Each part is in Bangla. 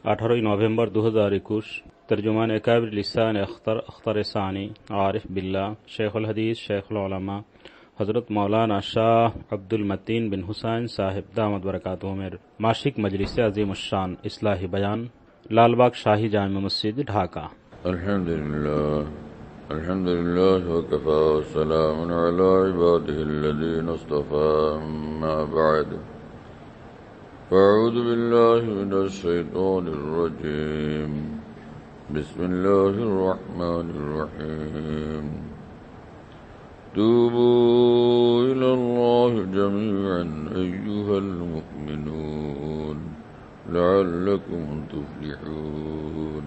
18 नवंबर 2021 तर्जुमान अकाबिर लिसान अख्तर सानी आरिफ बिल्ला शेखुल हदीस शेखुल उलमा हज़रत मौलाना शाह अब्दुल मतीन बिन हुसैन साहिब दामद बरकातुहू में मासिक मजलिस अज़ीम उश्शान इस्लाही बयान लालबाग शाही जामे मस्जिद ढाका। अल्हम्दुलिल्लाह वकफ़ा वस्सलामुन अला इबादिहिल्लज़ीना इस्तफ़ा अम्मा बअद फ़अऊज़ु बिल्लाहि मिनश शैतानिर रजीम बिस्मिल्लाहिर रहमानिर रहीम तूबू इलल्लाहि जमीअन अय्युहल मुमिनून लअल्लकुम तुफ्लिहून।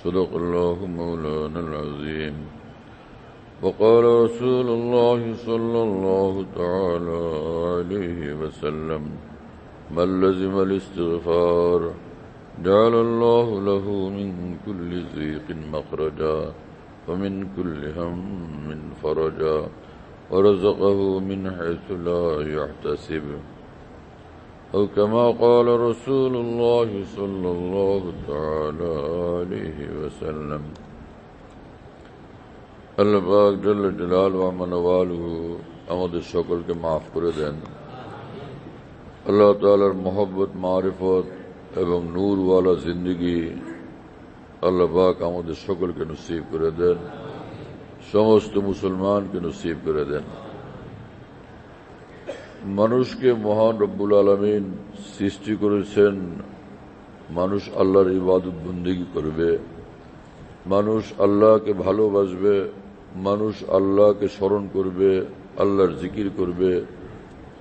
सदक़ल्लाहु मौलानल अज़ीम। वक़ाल रसूलुल्लाहि सल्लल्लाहु तआला अलैहि वसल्लम मन लज़िमल इस्तिग़फ़ार जअलल्लाहु लहू मिन कुल्लि ज़ीक़िन मख़रजा व मिन कुल्लि हम्मिन फ़रजा व रज़क़हू मिन हैसु ला यहतसिब। औ कमा क़ाल रसूलुल्लाहि सल्लल्लाहु तआला अलैहि वसल्लम। আল্লাহ পাক জাল্লা জালালুহু ওয়া মানওয়ালুহু আমাদের সকলকে মাফ করে দেন। আল্লাহ তাআলার মহব্বত মারিফত এবং নূরওয়ালা জিন্দেগি আল্লাহ পাক আমাদের সকলকে নসিব করে দেন, সমস্ত মুসলমানকে নসিব করে দেন। মানুষকে মহান রব্বুল আলামিন সৃষ্টি করেছেন, মানুষ আল্লাহর ইবাদত বন্দেগী করবে, মানুষ আল্লাহকে ভালোবাসবে, মানুষ আল্লাহকে স্মরণ করবে, আল্লাহর জিকির করবে,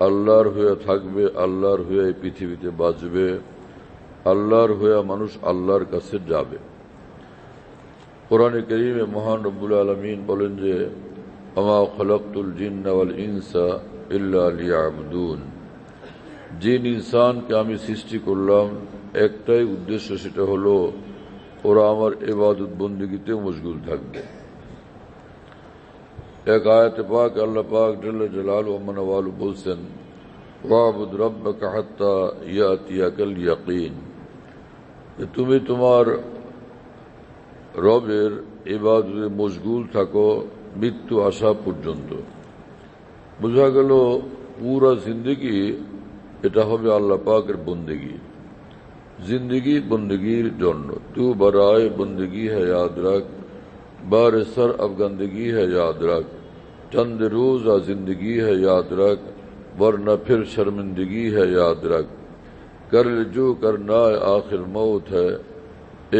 আল্লাহর হয়ে থাকবে, আল্লাহর হয়ে এই পৃথিবীতে বাঁচবে, আল্লাহর হয়ে মানুষ আল্লাহর কাছে যাবে। কোরআনে কারীমে মহান রব্বুল আলামিন বলেন যে আমা খলাকতুল জিন্না ওয়াল ইনসা ইল্লা লিয়াবুদুন। জিন ইনসানকে আমি সৃষ্টি করলাম একটাই উদ্দেশ্য, সেটা হলো ওরা আমার ইবাদত বন্দেগীতে মশগুল থাকবে। এক আয়াতে পাক আল্লাহ পাক জাল্লা জালালুহু ওয়া মানওয়ালু বলছেন ওয়াবুদ রাব্বাকা হাত্তা ইয়াতিয়াকাল ইয়াকিন, তুমি তোমার রবের ইবাদতে মশগুল থাকো মৃত্যু আসা পর্যন্ত। বোঝা গেল পুরা জিন্দেগি এটা হবে আল্লাহ পাকের বন্দেগী, जिंदगी बंदगीर जन्नो तू बराए बंदगी है याद रख, बार सर अफगंदगी है याद रख, चंद रोजा जिंदगी है याद रख, वरना फिर शर्मिंदगी है याद रख, कर जो करना आखिर मौत है,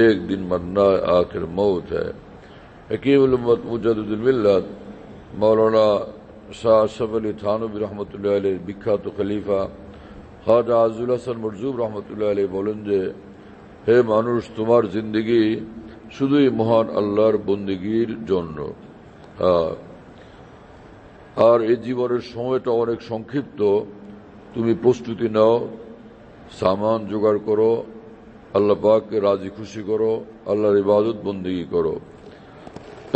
एक दिन मरना आखिर मौत है। हकीमुल उम्मत मुजद्दिदुल मिल्लत मौलाना शाह अशरफ अली थानवी रहमतुल्लाह अलैह विख्यात खलीफा খাজা আজুল হাসান মরজুব রহমতুল্লাহ আলাইহি বলেন যে হে মানুষ, তোমার জিন্দেগি শুধুই মহান আল্লাহর বন্দেগীর জন্য, আর এই জীবনের সময়টা অনেক সংক্ষিপ্ত। তুমি প্রস্তুতি নাও, সামান জোগাড় করো, আল্লাহ পাককে রাজি খুশি করো, আল্লাহর ইবাদত বন্দেগী করো,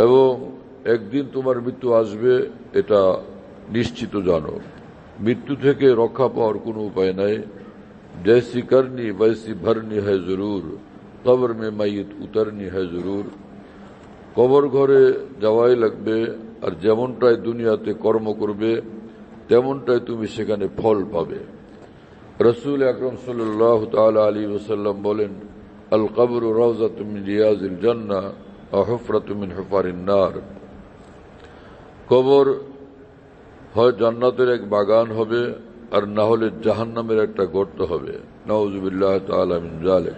এবং একদিন তোমার মৃত্যু আসবে এটা নিশ্চিত জানো। মৃত্যু থেকে রক্ষা পাওয়ার কোনো উপায় নাই। জৈসি করনি বৈসি ভরনি হ্যায় জরুর, কবর মে মাইয়িত উতরনি হ্যায় জরুর। কবর ঘরে যাওয়াই লাগবে, আর যেমনটাই দুনিয়াতে কর্ম করবে তেমনটাই তুমি সেখানে ফল পাবে। রাসূল আকরাম সাল্লাল্লাহু তাআলা আলাইহি ওয়াসাল্লাম বলেন আল কবরু রাওযাতুম মিন রিয়াজিল জান্নাহ ওয়া হুফরাতুম মিন হুফারিন নার। কবর হয় জান্নাতের এক বাগান হবে, আর না হলে জাহান্নামের একটা গর্ত হবে। নাউযুবিল্লাহি তাআলা মিন যালিক।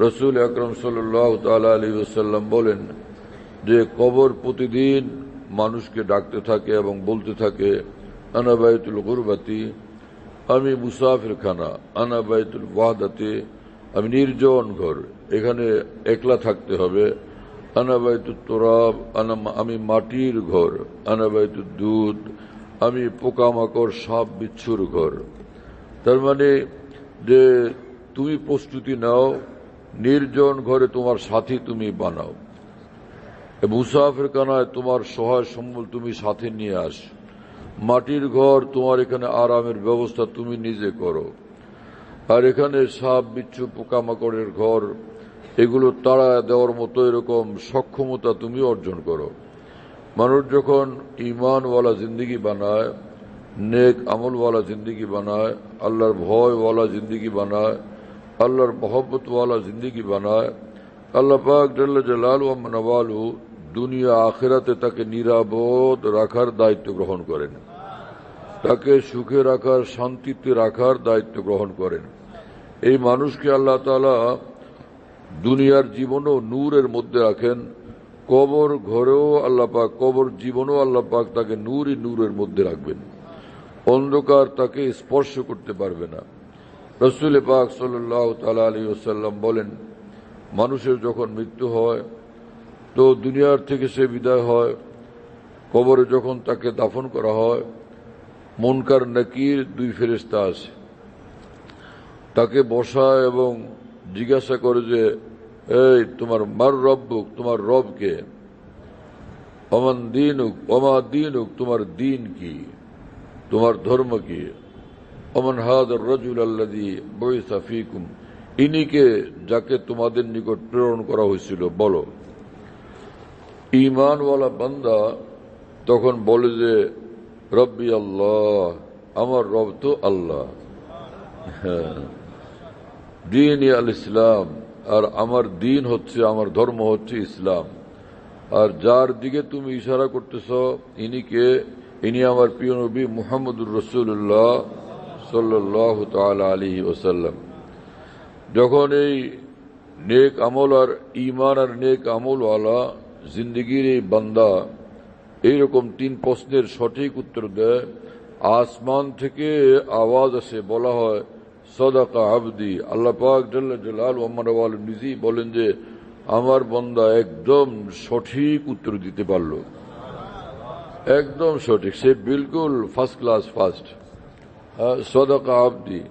রাসূল আকরাম সাল্লাল্লাহু তাআলা আলাইহি ওয়াসাল্লাম বলেন যে কবর প্রতিদিন মানুষকে ডাকতে থাকে এবং বলতে থাকে আনা বাইতুল গুরবাতি, আমি মুসাফিরখানা, আনা বাইতুল ওয়াহদাতি, আমি নির্জন ঘর, এখানে একলা থাকতে হবে, আনা বাইতুত তুরাব, আমি মাটির ঘর, আনা বাইতুদ দুধ, আমি পোকামাকড় সাপ বিচ্ছুর ঘর। তার মানে যে তুমি প্রস্তুতি নাও, নির্জন ঘরে তোমার সাথী তুমি বানাও, মুসাফিরখানায় তোমার সহায় সম্বল তুমি সাথে নিয়ে আস, মাটির ঘর তোমার এখানে আরামের ব্যবস্থা তুমি নিজে করো, আর এখানে সাপ বিচ্ছু পোকামাকড়ের ঘর এগুলো তাড়া দেওয়ার মতো এরকম সক্ষমতা তুমি অর্জন করো। মানুষ যখন ইমানওয়ালা জিন্দিগি বানায়, নেক আমলওয়ালা জিন্দিগি বানায়, আল্লাহর ভয়ওয়ালা জিন্দিগি বানায়, আল্লাহর মহব্বতওয়ালা জিন্দিগি বানায়, আল্লাহ পাক জাল্লা জালালু ওয়া মানওয়ালু দুনিয়া আখিরাতে তাকে নিরাপদ রাখার দায়িত্ব গ্রহণ করেন, তাকে সুখে রাখার, শান্তিতে রাখার দায়িত্ব গ্রহণ করেন। এই মানুষকে আল্লাহ তাআলা দুনিয়ার জীবনও নূরের মধ্যে রাখেন, কবর ঘরেও আল্লাহ পাক, কবর জীবনও আল্লাহ পাক তাকে নূরের মধ্যে রাখবেন। অন্ধকার তাকে স্পর্শ করতে পারবে না। রাসূল পাক সাল্লাল্লাহু তাআলা আলাইহি ওয়াসাল্লাম বলেন, মানুষের যখন মৃত্যু হয় তো দুনিয়ার থেকে সে বিদায় হয়, কবরে যখন তাকে দাফন করা হয়, মুনকার নাকির দুই ফেরেশতা আসে, তাকে বসায় এবং জিজ্ঞাসা করে যে, এই তোমার মার রব্বুক, তোমার রবকে, অমান দীনুক, ওমা দীনুক, তোমার দিন কি, তোমার ধর্ম কি, অমান হাদার রাজুল আল্লাযী বুইসা ফীকুম, ইনিকে যাকে তোমাদের নিকট প্রেরণ করা হয়েছিল বলো। ঈমানওয়ালা বান্দা তখন বলে যে, রব্বি আল্লাহ, আমার রব তো আল্লাহ, দিন আল ইসলাম, আর আমার দিন হচ্ছে, আমার ধর্ম হচ্ছে ইসলাম। আর যার দিকে তুমি ইশারা করতেছ ইনিকে, ইনি আমার প্রিয় নবী মুহাম্মদুর রাসূলুল্লাহ সাল্লাল্লাহু তাআলা আলাইহি ওয়াসাল্লাম। যখন এই নেক আমল আর ঈমান আর নেক আমলওয়ালা জিন্দেগির এই বান্দা এইরকম তিন প্রশ্নের সঠিক উত্তর দেয়, আসমান থেকে আওয়াজ আসে, বলা হয় সাদাকা আবদি। আল্লাহ পাক জাল্লা জালালু ওয়া মানওয়ালু নিজেই বলেন যে আমার বান্দা একদম সঠিক উত্তর দিতে পারল, একদম সঠিক, সে বিলকুল ফার্স্ট ক্লাস ফার্স্ট, সাদাকা আবদি।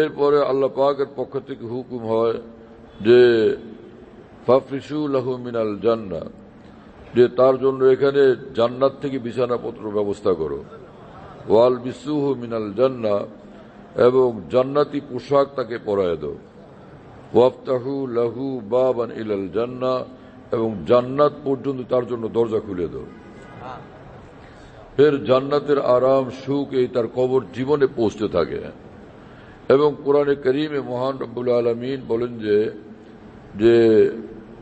এরপরে আল্লাহ পাকের পক্ষ থেকে হুকুম হয় যে ফাফরিশু লাহু মিনাল জান্নাহ, যে তার জন্য এখানে জান্নাত থেকে বিছানাপত্র ব্যবস্থা করো, ওয়াল বিসুহু মিনাল জান্নাহ, এবং জান্নাতি পোশাক তাকে পরায় দাও, ওয়াফতাহু লাহু বাবান ইলাল জান্নাহ, এবং জান্নাত পর্যন্ত তার জন্য দরজা খুলে দাও। ফের জান্নাতের আরাম সুখ এই তার কবর জীবনে পৌঁছতে থাকে। এবং কোরআনে কারীমে মহান রব্বুল আলামিন বলেন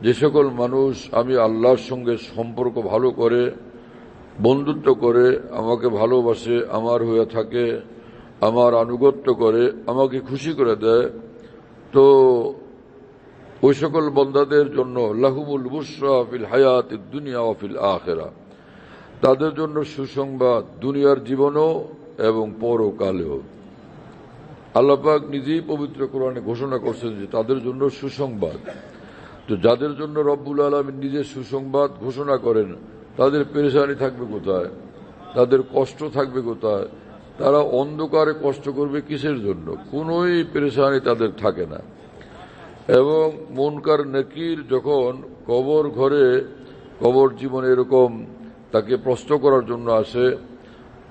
যে সকল মানুষ আমি আল্লাহর সঙ্গে সম্পর্ক ভালো করে, বন্ধুত্ব করে, আমাকে ভালোবাসে, আমার হয়ে থাকে, আমার আনুগত্য করে, আমাকে খুশি করে দেয়, তো ওই সকল বান্দাদের জন্য লাহুমুল বুশরা ফিল হায়াতিদ দুনিয়া ওয়া ফিল আখিরাহ, তাদের জন্য সুসংবাদ দুনিয়ার জীবনেও এবং পরকালেও। আল্লাহ পাক নিজেই পবিত্র কোরআনে ঘোষণা করছেন যে তাদের জন্য সুসংবাদ। তো যাদের জন্য রব্বুল আলামিন নিজে সুসংবাদ ঘোষণা করেন, তাদের পেরেশানি থাকবে কোথায়, তাদের কষ্ট থাকবে কোথায়, তারা অন্ধকারে কষ্ট করবে কিসের জন্য? কোনোই পেরেশানি তাদের থাকে না। এবং মুনকার নাকির যখন কবর ঘরে, কবর জীবনে এরকম তাকে প্রশ্ন করার জন্য আসে,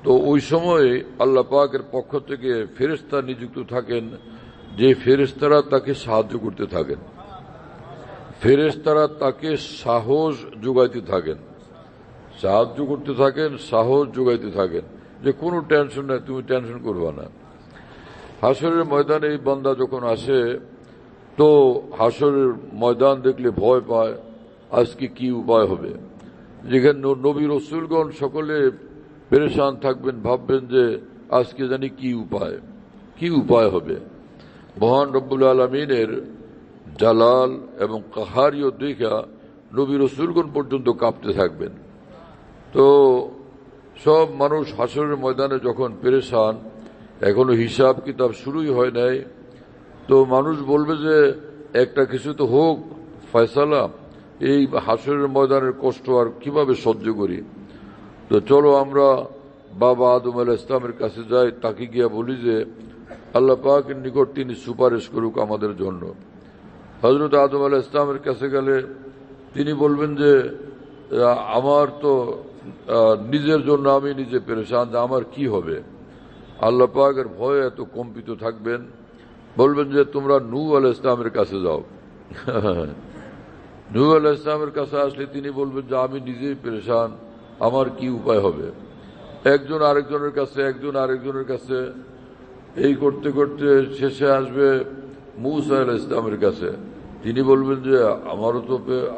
তো ওই সময় আল্লাহ পাকের পক্ষ থেকে ফেরেশতা নিযুক্ত থাকেন, যে ফেরেশতারা তাকে সাহায্য করতে থাকেন, ফেরেশতারা তাকে সাহস যোগাইতে থাকেন, সাহায্য করতে থাকেন, সাহস যোগাইতে থাকেন, যে কোনো টেনশন নাই, তুমি টেনশন করবা না। হাসরের ময়দানে এই বান্দা যখন আসে, তো হাসরের ময়দান দেখলে ভয় পায়, আজকে কি উপায় হবে। যেখানে নবী রাসূলগণ সকলে পেরেশান থাকবেন, ভাববেন যে আজকে জানি কি উপায় হবে। মহান রব্বুল আলামিনের জালাল এবং কাহারিয়ত দেখা নবী রাসূলগণ পর্যন্ত কাঁপতে থাকবেন। তো সব মানুষ হাসরের ময়দানে যখন পেরেশান, এখনো হিসাব কিতাব শুরুই হয় নাই, তো মানুষ বলবে যে একটা কিছু তো হোক ফয়সালা, এই হাসরের ময়দানের কষ্ট আর কিভাবে সহ্য করি। তো চলো আমরা বাবা আদম আলাইহিস ইসলামের কাছে যাই, তাকে গিয়া বলি যে আল্লাহ পাকের নিকট তিনি সুপারিশ করুক আমাদের জন্য। হযরত আদম আলাইহিস ইসলামের কাছে গেলে তিনি বলবেন যে আমার তো নিজের জন্য আমি নিজে পেরেশান, আমার কি হবে। আল্লাহ পাকের ভয়ে এত কম্পিত থাকবেন, বলবেন যে তোমরা নূহ আলাইহিস সালামের কাছে যাও। নূহ আলাইহিস সালামের কাছে আসলে তিনি বলবেন যে আমি নিজেই পেরেশান, আমার কি উপায় হবে। একজন আরেকজনের কাছে, একজন আরেকজনের কাছে, এই করতে করতে শেষে আসবে মূসা আলাইহিস সালামের কাছে। তিনি বলবেন যে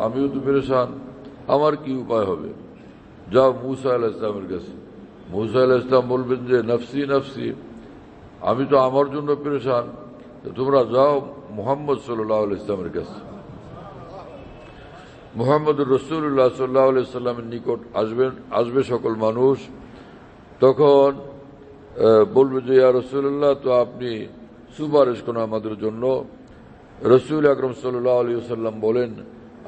আমিও তো পেরেশান, আমার কি উপায় হবে। যাও মূসা আলাইহিস সালামের কাছে। মূসা আলাইহিস সালাম বলবেন যে নফসি নফসি, আমি তো আমার জন্য পেরেশান, তোমরা যাও মুহাম্মদ সাল্লাল্লাহু আলাইহি ওয়াসাল্লামের কাছে। মুহাম্মদুর রাসূলুল্লাহ সাল্লাল্লাহু আলাইহি ওয়াসাল্লামের নিকট আসবে সকল মানুষ। তখন বলবে যে ইয়া রাসূলুল্লাহ, তো আপনি সুপারিশ করুন আমাদের জন্য। রাসূল আকরাম সাল্লাল্লাহু আলাইহি ওয়াসাল্লাম বলেন,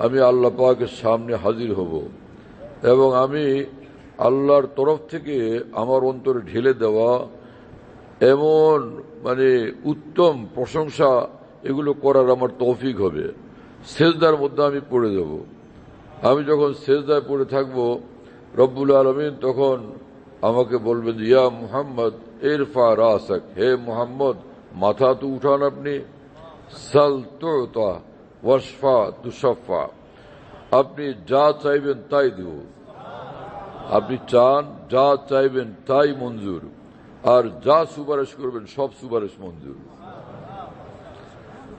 আমি আল্লাহ পাকের সামনে হাজির হব এবং আমি আল্লাহর তরফ থেকে আমার অন্তরে ঢেলে দেওয়া এমন উত্তম প্রশংসা এগুলো করার আমার তৌফিক হবে। সেজদার মধ্যে আমি পড়ে যাব। আমি যখন সেজদায় পড়ে থাকব, রব্বুল আলামিন তখন আমাকে বলবেন যে ইয়া মুহাম্মদ ইরফা রাসাক, হে মুহাম্মদ মাথা তো উঠান আপনি। সাল তুতা ওয়াশফা তুশাফা, আপনি যা চাইবেন তাই দেব। আপনি চান যা চাইবেন তাই মঞ্জুর, আর যা সুপারিশ করবেন সব সুপারিশ মঞ্জুর।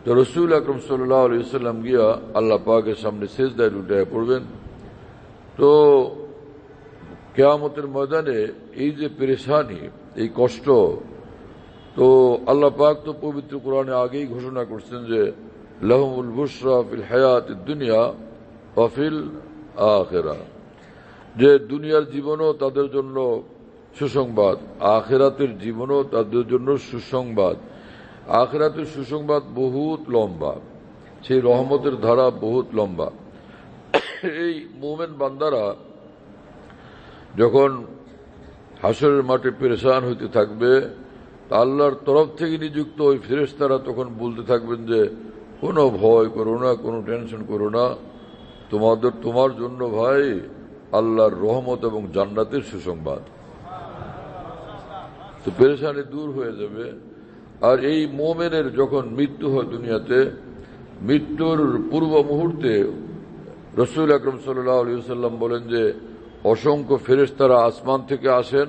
তো রাসূল আকরাম সাল্লাল্লাহু আলাইহি ওয়াসাল্লাম গিয়া আল্লাহ পাকের সামনে সিজদায় লুটিয়ে পড়বেন। তো কিয়ামতের ময়দানে এই যে পেরেশানি, এই কষ্ট, তো আল্লাহ পাক তো পবিত্র কোরআনে আগেই ঘোষণা করছেন যে লাহুমুল বুশরা ফিল হায়াতিদ দুনিয়া ওয়া ফিল আখিরাহ, যে দুনিয়ার জীবনও তাদের জন্য সুসংবাদ, আখিরাতের জীবনও তাদের জন্য সুসংবাদ। আখিরাতের সুসংবাদ বহুত লম্বা, সেই রহমতের ধারা বহুত লম্বা। এই মুমিন বান্দারা যখন হাসরের মাঠে পেরেশান হইতে থাকবে, আল্লাহর তরফ থেকে নিযুক্ত ওই ফেরেশতারা তখন বলতে থাকবেন যে কোনো ভয় করো না, কোনো টেনশন করো না, তোমার জন্য ভাই আল্লাহর রহমত এবং জান্নাতের সুসংবাদ। তো পেরেশানি দূর হয়ে যাবে। আর এই মুমিনের যখন মৃত্যু হয় দুনিয়াতে, মৃত্যুর পূর্ব মুহূর্তে রাসূল আকরাম সাল্লাল্লাহু আলাইহি ওয়াসাল্লাম বলেন যে অসংখ্য ফেরেশতারা আসমান থেকে আসেন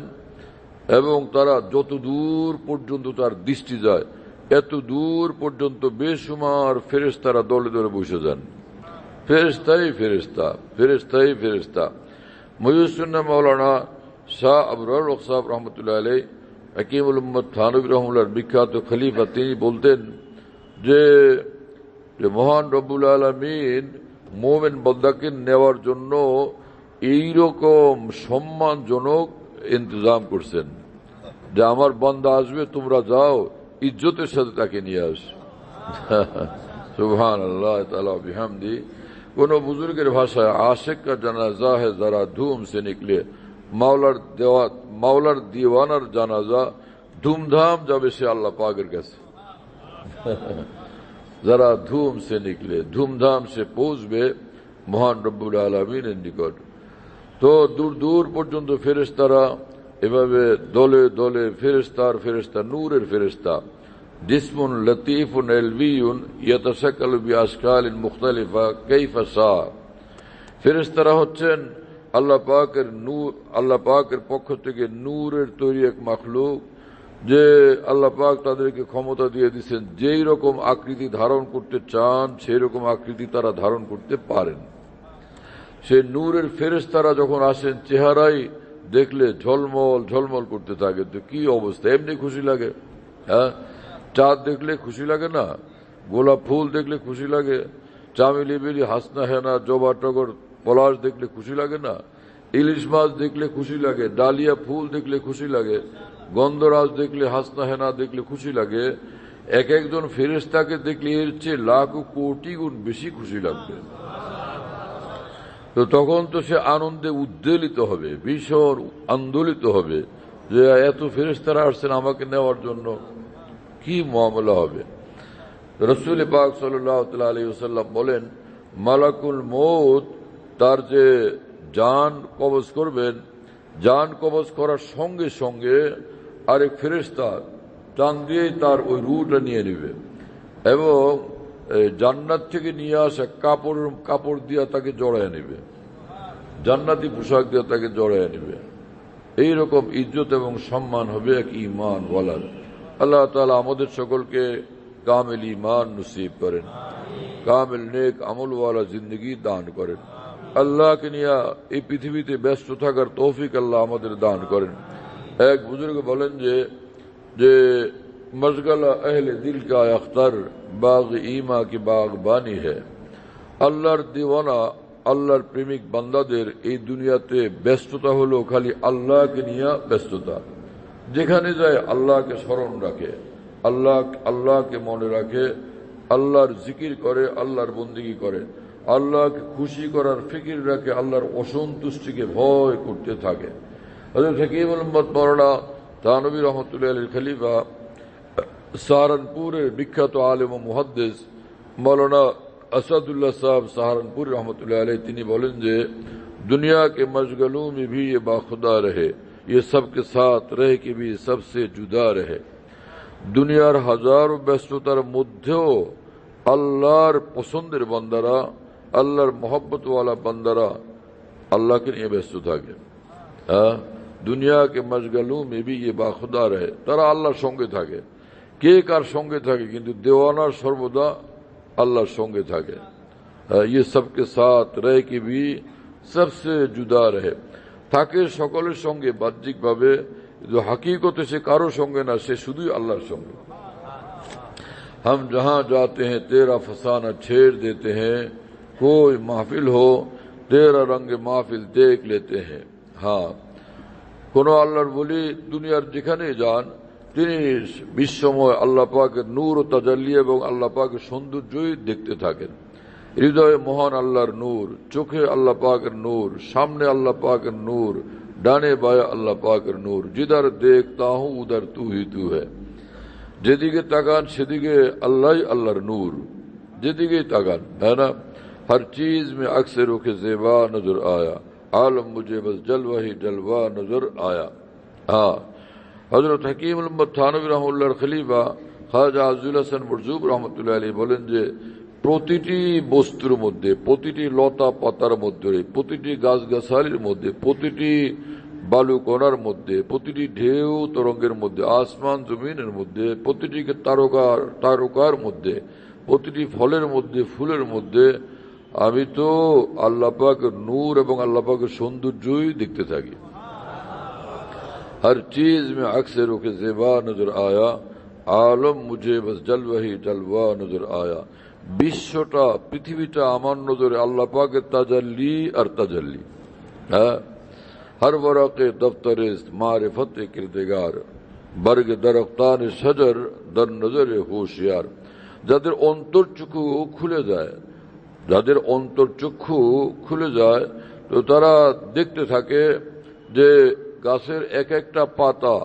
এবং তারা যত দূর পর্যন্ত তার দৃষ্টি যায় এত দূর পর্যন্ত বেশুমার ফেরেশতারা দলে দলে বসে যান। ফেরেশতাই ফেরেশতা, ফেরেশতাই ফেরেশতা। মুহ্যিসুন্নাহ মাওলানা শাহ আবরার হক সাহেব রহমতুল্লাহ আলাইহি, হাকিমুল উম্মত থানভী রহমাতুল্লাহর বিখ্যাত খলিফা, তিনি বলতেন যে মহান রব্বুল আলামিন মুমিন বান্দাকে নেওয়ার জন্য এইরকম সম্মানজনক ইন্তজাম করছেন যে আমার বান্দা আসবে, তোমরা যাও ইজ্জতের সাথে তাকে নিয়ে আস। সুবহানাল্লাহ তাআলা বিহামদি। কোন বুজুর্গের ভাষায় আশিক কা জানাজা है जरा धूम से निकले, মাওলার দিওয়ানার জানাজা ধুমধাম যাবে সে আল্লাহ পাকের কাছে। যারা ধুম সে নিকলে, ধুমধাম সে পৌঁছবে মহান রব্বুল আলামিনের নিকট। তো দূর দূর পর্যন্ত ফেরেশতারা এভাবে দলে দলে ফেরেশতা নূরের ফেরেশতা, জিসমুন লতীফুন এলভিউন ইয়াতাশাক্কালু বিআশকালিন মুখতালিফা কাইফা শা। ফেরেশতারা হচ্ছেন আল্লাহ পাকের নূর, আল্লাহ পাকের পক্ষ থেকে নূরের তৈরি এক মাখলুক, যে আল্লাহ পাক তাদেরকে ক্ষমতা দিয়ে দিচ্ছেন যেই রকম আকৃতি ধারণ করতে চান সেই রকম আকৃতি তারা ধারণ করতে পারেন। সেই নূরের ফেরেশতারা যখন আসেন চেহারাই দেখলে ঝলমল ঝলমল করতে থাকে। তো কি অবস্থা, এমনি খুশি লাগে? হ্যাঁ, চাঁদ দেখলে খুশি লাগে না? গোলাপ ফুল দেখলে খুশি লাগে? চামেলি বেলি হাসনা হেনা জবা টগর পলাশ দেখলে খুশি লাগে না? ইলিশ মাছ দেখলে খুশি লাগে, ডালিয়া ফুল দেখলে খুশি লাগে, গন্ধরাজ দেখলে হাসনা হেনা দেখলে খুশি লাগে। এক একজন ফেরেশতাকে দেখলে এর চেয়ে লাখ কোটি গুণ বেশি খুশি লাগবে। তো তখন তো সে আনন্দে উদ্বেলিত হবে, ভীষণ আন্দোলিত হবে যে এত ফেরেশতারা আসছেন আমাকে নেওয়ার জন্য, কি মামলা হবে। রাসূল পাক সাল্লাল্লাহু আলাইহি ওয়াসাল্লাম বলেন, মালাকুল মউত তার যে জান কবজ করবেন, জান কবজ করার সঙ্গে সঙ্গে আরেক ফেরেশতা টান দিয়ে তার ওই রূহটা নিয়ে নেবে। এবং জান্নাত থেকে নিয়ে আসা কাপড় দিয়া তাকে জড়ায় নেবে, জান্নাতি পোশাক দিয়া তাকে জড়ায় নেবে। এইরকম ইজ্জত এবং সম্মান হবে এক ঈমান ওয়ালার। আল্লাহ তাআলা আমাদের সকলকে কামিল ঈমান নসিব করেন, কামিল নেক আমল ওয়ালা জিন্দগি দান করেন। আল্লাহকে নিয়ে এই পৃথিবীতে ব্যস্ত থাকার তৌফিক আল্লাহ আমাদের দান করেন। এক বুজুর্গ বলেন যে মশগলা আহলে দিল কা আখতার বাগ ঈমা কি বাগবানি হ্যায়। আল্লাহর দিওয়ানা, আল্লাহর প্রেমিক বান্দাদের এই দুনিয়াতে ব্যস্ততা হলো খালি আল্লাহকে নিয়ে ব্যস্ততা। যেখানে যায় আল্লাহকে স্মরণ রাখে, আল্লাহকে মনে রাখে, আল্লাহর জিকির করে, আল্লাহর বন্দেগী করে, আল্লাহকে খুশি করার ফিকির রাখে, আল্লাহর অসন্তুষ্টিকে ভয় করতে থাকে। হযরত হাকিমুল উম্মত মাওলানা থানভী রহমতুল্লাহ আলাইহির খলিফা सहारनपुर विख्यात आलिम व मुहद्दिस मौलाना असदुल्लाह साहब सहारनपुर रहमतुल्लाह अलैह তিনি বলেন যে दुनिया के मशगलों में भी ये बाखुदा रहे, ये सब के साथ रहे कि भी सबसे जुदा रहे। দুনিয়ার হাজারো ব্যস্ততার মধ্যেও আল্লাহর পছন্দের বান্দারা, আল্লাহর মহব্বত ওয়ালা বান্দারা আল্লাহকে নিয়ে ব্যস্ত থাকে। দুনিয়া के मशगलों में भी ये बाखुदा रहे, তারা আল্লাহর সঙ্গে থাকে। কে কার সঙ্গে থাকে, কিন্তু দেওয়ানা সর্বদা আল্লাহর সঙ্গে থাকে। ये सबके साथ रहे कि भी सबसे जुदा रहे, থাকে সকলের সঙ্গে বাহ্যিকভাবে, হাকিকতে সে কারো সঙ্গে না, সে শুধুই আল্লাহর সঙ্গে। हम जहां जाते हैं तेरा फसाना छेड़ देते हैं, कोई महफिल हो तेरा रंग महफिल देख लेते हैं। हाँ, কোন আল্লাহর বলি দুনিয়ার যেখানে যান তিনি বিশ্বময় আল্লাহ পাকের নূর ও তাজাল্লি এবং আল্লাহ পাকের সৌন্দর্যই দেখতে থাকেন। হৃদয়ে মহান আল্লাহর নূর, চোখে আল্লাহ পাকের নূর, সামনে আল্লাহ পাকের নূর, ডানে বায়ে আল্লাহ পাকের নূর। जिधर देखता हूं उधर तू ही तू है, যেদিকে তাকান সেদিকে আল্লাহই আল্লাহর নূর, যেদিকেই তাকান, है ना। हर चीज में अक्सर के ज़ेबा नजर आया, आलम मुझे बस जलवा ही जलवा नजर आया। हाँ, হযরত হাকিমুল উম্মত থানভী রাহমাতুল্লাহর খলিফা খাজা আজুল হাসান মরজুব রাহমাতুল্লাহ আলাইহি বলেন যে প্রতিটি বস্তুর মধ্যে, প্রতিটি লতা পাতার মধ্যে, প্রতিটি গাছগাছালির মধ্যে, প্রতিটি বালুকণার মধ্যে, প্রতিটি ঢেউ তরঙ্গের মধ্যে, আসমান জমিনের মধ্যে, প্রতিটি তারকার মধ্যে, প্রতিটি ফলের মধ্যে, ফুলের মধ্যে আমি তো আল্লাহ পাকের নূর এবং আল্লাহ পাকের সৌন্দর্যই দেখতে থাকি। हर चीज में अक्सर के ज़ेबा नजर आया, आलम मुझे बस जलवा ही जलवा नजर आया। বিশ্বটা, পৃথিবীটা আমার নজরে আল্লাহ পাকের তাজাল্লি আর তাজাল্লি। হ্যাঁ, हर वरक़े दफ्तर मारिफत किरदगार, बर्ग दरख्तान शजर दर नजर होशियार। যাদের অন্তর্চক্ষু খুলে যায়, যাদের অন্তর্চক্ষু খুলে যায় তো তারা দেখতে থাকে যে গাছের এক একটা পাতা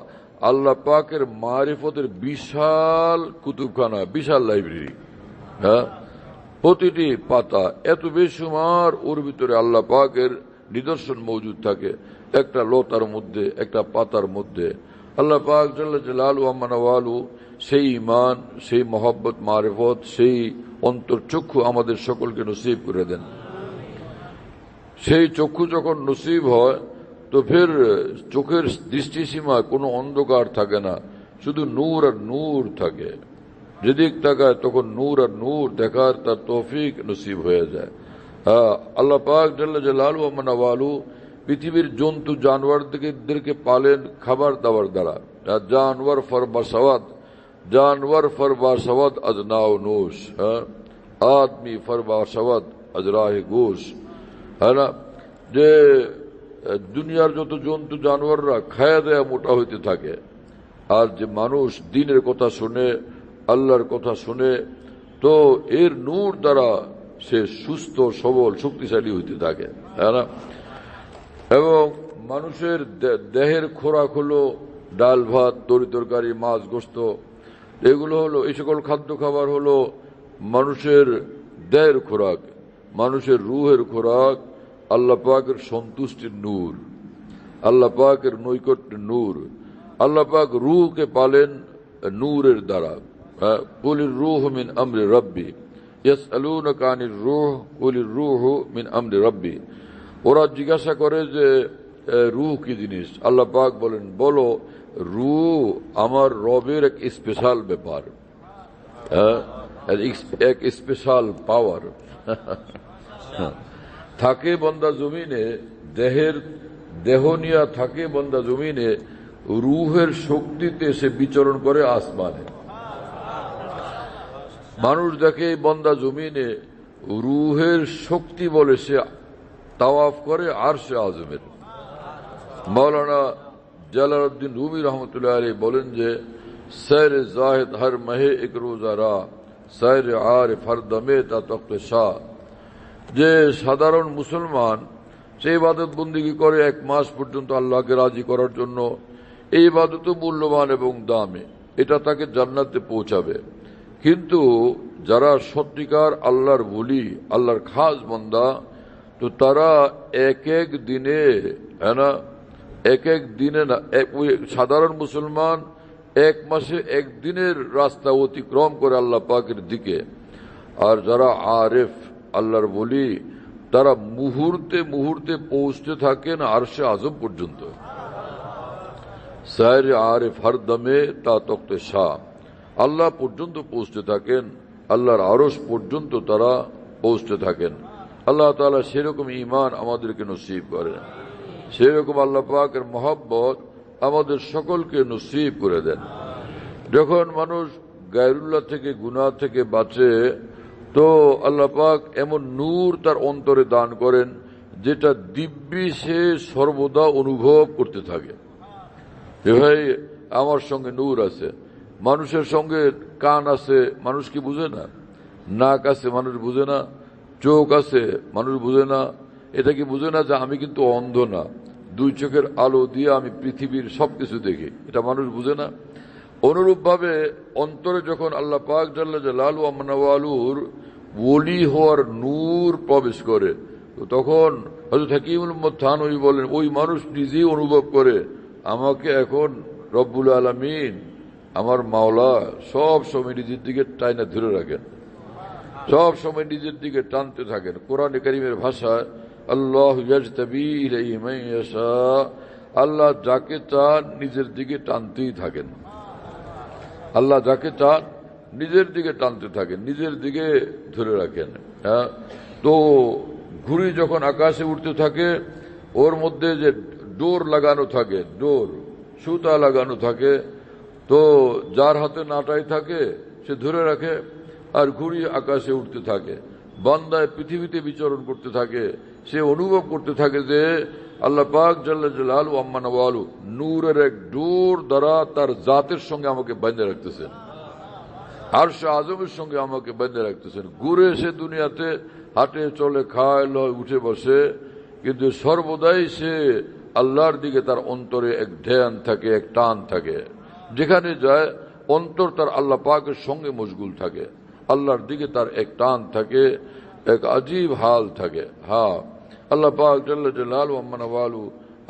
আল্লাহ পাকের মারিফতের বিশাল কুতুবখানা, বিশাল লাইব্রেরি। হ্যাঁ, প্রতিটি পাতা এত বেশুমার, ওর ভিতরে আল্লাহ পাকের নিদর্শন মজুদ থাকে। একটা লতার মধ্যে, একটা পাতার মধ্যে আল্লাহ পাক জাল্লা জালালুহু ওয়া মানাওয়ালু সেই ঈমান, সেই মহব্বত, মারিফত, সেই অন্তর্চক্ষু আমাদের সকলকে নসিব করে দেন। সেই চক্ষু যখন নসিব হয় তো ফের চোখের দৃষ্টিসীমা কোনো অন্ধকার থাকে না, শুধু নূর আর নূর থাকে। যেদিক তাকায় তখন নূর আর নূর দেখার তার তৌফিক নসিব হয়ে যায়। আল্লাহ পাক জাল্লা জালালুহু ওয়া মানাওয়ালু পৃথিবীর জন্তু জানোয়ারদেরকে পালেন খাবার দাবার দ্বারা। জানোয়ার ফরবাসওয়াদ আজ নাও নোশ, আদমি ফরবাসওয়াদ আজ রাহে গোশ। হ্যাঁ না, যে দুনিয়ার যত জন্তু জানোয়াররা খায়া দেয়া মোটা হইতে থাকে, আর যে মানুষ দিনের কথা শুনে, আল্লাহর কথা শুনে, তো এর নূর দ্বারা সে সুস্থ সবল শক্তিশালী হইতে থাকে। হ্যাঁ না, এবং মানুষের দেহের খোরাক হলো ডাল ভাত, তরি তরকারি, মাছ গোস্ত, এগুলো হলো, এই সকল খাদ্য খাবার হলো মানুষের দেহের খোরাক। মানুষের রুহের খোরাক আল্লাহ পাকের সন্তুষ্টির নূর, আল্লাহ পাকের নৈকট্যের নূর। আল্লাহ পাক রুহকে পালেন নূরের দ্বারা। কুলির রূহ মিন আমরি রব্বি ইয়াসআলুনাকা আনির রূহ কুলির রূহু মিন আমরি রব্বি। ওরা জিজ্ঞাসা করে যে রূহ কি জিনিস? আল্লাহ পাক বলেন, বলো রূহ আমার রবের এক স্পেশাল ব্যাপার, এক স্পেশাল পাওয়ার। থাকে বন্দা জমিনে, দেহ নিয়া থাকে বন্দা জমিনে, রূহের শক্তিতে সে বিচরণ করে আসমানে। মানুষ দেখে বন্দা জমিনে রূহের শক্তি বলে সে তাওয়াফ করে আরশে আজমের। মাওলানা জালালউদ্দিন রুমি রহমতুল্লাহ আলাইহি বলেন যে সৈর জাহিদ হর মহে এক রোজারা সৈর আরিফ হর দমে তা তখ্তে শাহ। যে সাধারণ মুসলমান সে ইবাদত বন্দেগী করে এক মাস পর্যন্ত আল্লাহকে রাজি করার জন্য, এই ইবাদত মূল্যবান এবং দামে, এটা তাকে জান্নাতে পৌঁছাবে। কিন্তু যারা সত্যিকার আল্লাহর ওলি, আল্লাহর খাস বান্দা, তো তারা এক এক দিনে না, সাধারণ মুসলমান এক মাসে একদিনের রাস্তা অতিক্রম করে আল্লাহ পাকের দিকে। আর যারা আরেফ, আল্লাহর ওলি, তারা মুহূর্তে মুহূর্তে পৌঁছতে থাকেন আরশে আজম পর্যন্ত। সাইর আরেফ হর দমে তা তখ্তে শাহ, আল্লাহ পর্যন্ত পৌঁছতে থাকেন, আল্লাহর আরশ পর্যন্ত তারা পৌঁছতে থাকেন। আল্লাহ তাআলা সেরকম ঈমান আমাদেরকে নসিব করেন, সেরকম আল্লাহ পাকের মহব্বত আমাদের সকলকে নসিব করে দেন। যখন মানুষ গায়রুল্লাহ থেকে, গুনাহ থেকে বাঁচে, তো আল্লাহ পাক এমন নূর তার অন্তরে দান করেন যেটা দিব্যি সে সর্বদা অনুভব করতে থাকে যে ভাই আমার সঙ্গে নূর আছে। মানুষের সঙ্গে কান আছে, মানুষ কি বুঝে না? নাক আছে, মানুষ বুঝে না? চোখ আছে, মানুষ বুঝে না? এটা কি বুঝে না যে আমি কিন্তু অন্ধ না, দুই চোখের আলো দিয়ে আমি পৃথিবীর সবকিছু দেখি? এটা মানুষ বুঝে না? অনুরূপভাবে অন্তরে যখন আল্লাহ পাক জাল্লা জালালু আমনাওয়ালুর ওলি হওয়ার নূর প্রবেশ করে, তো তখন হযরত হাকিমুল উম্মত থানভী বলেন, ওই মানুষ নিজেই অনুভব করে আমাকে এখন রব্বুল আলামিন, আমার মাওলা সব সময় নিজের দিকে টাইনা ধরে রাখেন, সব সময় নিজের দিকে টানতে থাকেন। কোরআনে কারীমের ভাষায় আল্লাহু ইয়াজতাবি ইলাইহি মান ইয়াশা, আল্লাহ যাকে চান নিজের দিকে টানতেই থাকেন। আল্লাহ যাকে চান নিজের দিকে টানতে থাকেন, নিজের দিকে ধরে রাখেন। তো ঘুড়ি যখন আকাশে উঠতে থাকে, ওর মধ্যে যে ডোর লাগানো থাকে, ডোর সুতা লাগানো থাকে, তো যার হাতে নাটাই থাকে সে ধরে রাখে, আর ঘুড়ি আকাশে উঠতে থাকে। বান্দায় পৃথিবীতে বিচরণ করতে থাকে, সে অনুভব করতে থাকে যে আল্লাহ পাক জাল্লা জালালু আম্মা নওয়ালু নূরের এক ডোর দ্বারা তার জাতের সঙ্গে আমাকে বেঁধে রাখতেছেন, আরশে আজমের সঙ্গে আমাকে বেঁধে রাখতেছেন। ঘুরে সে দুনিয়াতে হাঁটে, চলে, খায়, লয়, উঠে বসে, কিন্তু সর্বদাই সে আল্লাহর দিকে তার অন্তরে এক ধ্যান থাকে, এক টান থাকে। যেখানে যায় অন্তর তার আল্লাহ পাকের সঙ্গে মশগুল থাকে, আল্লাহর দিকে তার এক টান থাকে, এক আজীব হাল থাকে। হ্যাঁ, আল্লাহ পাক জাল্লা জালালু আম্মা নওয়ালু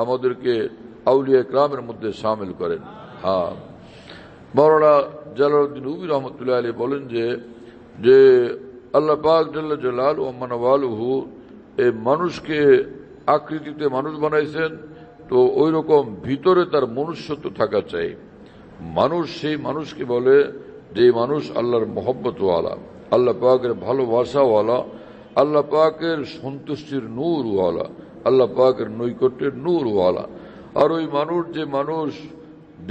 আমাদেরকে আউলিয়া ইকরামের মধ্যে শামিল করেন। হ্যাঁ, মাওলানা জালালউদ্দিন রুমি রহমতুল্লাহ আলাইহি বলেন যে আল্লাহ পাক জাল্লা জালালু আম্মা নওয়ালুহু এই মানুষকে আকৃতিতে মানুষ বানাইছেন, তো ওই রকম ভিতরে তার মনুষ্যত্ব থাকা চাই। মানুষ সেই মানুষকে বলে যে মানুষ আল্লাহর মহব্বতওয়ালা, আল্লাহ পাকের ভালোবাসাওয়ালা, আল্লাহ পাকের সন্তুষ্টির নূরওয়ালা, আল্লাহ পাকের নৈকট্যের নূরওয়ালা। আর ওই মানুষ যে মানুষ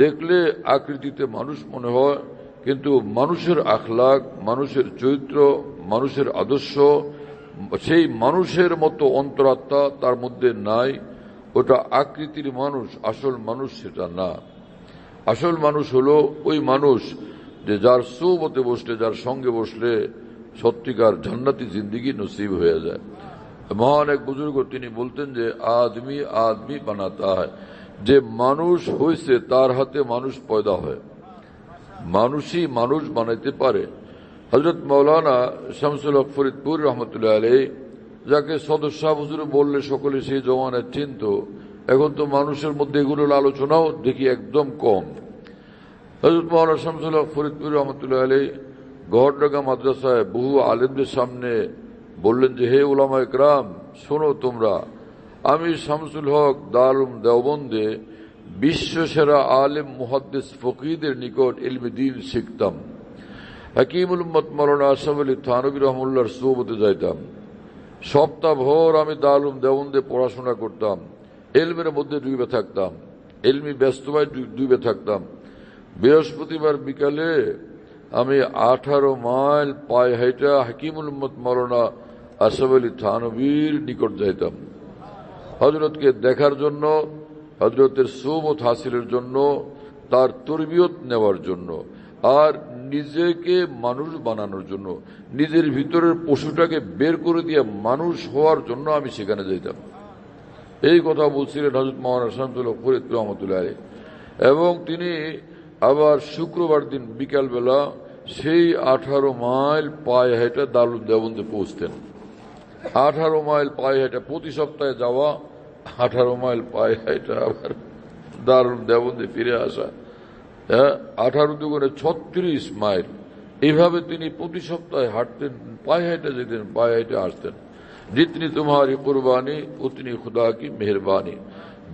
দেখলে আকৃতিতে মানুষ মনে হয়, কিন্তু মানুষের আখলাক, মানুষের চরিত্র, মানুষের আদর্শ, সেই মানুষের মতো অন্তরাত্মা তার মধ্যে নাই, ওটা আকৃতির মানুষ, আসল মানুষ সেটা না। আসল মানুষ হলো ওই মানুষ যে যার সোহবতে বসলে, যার সঙ্গে বসলে সত্যিকার জান্নাতি জিন্দিগি নসিব হয়ে যায়। মহান এক বুজুর্গ তিনি বলতেন যে আদমি আদমি বানাতা হয়, যে মানুষ হয়েছে তার হাতে মানুষ পয়দা হয়, মানুষই মানুষ বানাইতে পারে। হযরত মাওলানা শামসুল হক ফরিদপুর রহমতুল্লাহ আলাইহি, যাকে সদর শাহ হুজুর বললে সকলে সেই জমানায় চিনত, এখন তো মানুষের মধ্যে এগুলোর আলোচনাও দেখি একদম কম। হযরত মাওলানা শামসুল হক ফরিদপুর রহমতুল্লাহ আলাইহি গহরডাঙ্গা মাদ্রাসায় বহু আলেমদের সামনে বললেন যে, হে উলামায়ে কেরাম, শোনো তোমরা, আমি শামসুল হক দারুল দেওবন্দে বিশ্বসেরা আলেম মুহাদ্দিস ফকিহদের নিকট ইলমে দ্বীন শিখতাম। হাকিমুল উম্মত মাওলানা আশরাফ আলী থানভী রহমাতুল্লাহর সোহবতে যাইতাম। সপ্তাহভর আমি দারুল দেওবন্দে পড়াশোনা করতাম, ইলমের মধ্যে ডুবে থাকতাম, ইলমি ব্যস্ততায় ডুবে থাকতাম। বৃহস্পতিবার বিকালে আমি 18 মাইল পায়ে হাইটা হাকিমুল উম্মত মাওলানা আশরাফ আলী থানভীর নিকট যাইতাম, হযরতকে দেখার জন্য, হযরতের সোহবত হাসিলের জন্য, তার তরবিয়ত নেওয়ার জন্য, আর নিজেকে মানুষ বানানোর জন্য, নিজের ভিতরের পশুটাকে বের করে দিয়ে মানুষ হওয়ার জন্য আমি সেখানে যাইতাম। এই কথা বলছিলেন হযরত মাওলানা শামসুল হক ফরিদপুর রহমতুল্লাহ আলাইহি। এবং তিনি আবার শুক্রবার দিন বিকালবেলা সেই 18 মাইল পায়ে হেঁটে দারুল দেওবন্দে পৌঁছতেন। 18 মাইল পায়ে হেঁটে প্রতি সপ্তাহে যাওয়া, 18 মাইল পায়ে হেঁটে আবার দারুল দেওবন্দে ফিরে আসা, 18 দুগুণে 36 মাইল। এইভাবে তিনি প্রতি সপ্তাহে হাঁটতেন, পায়ে হেঁটে যেতেন, পায়ে হেঁটে আসতেন। জিতনি তোমারি কুরবানি উতনি খুদা কি মেহরবানি।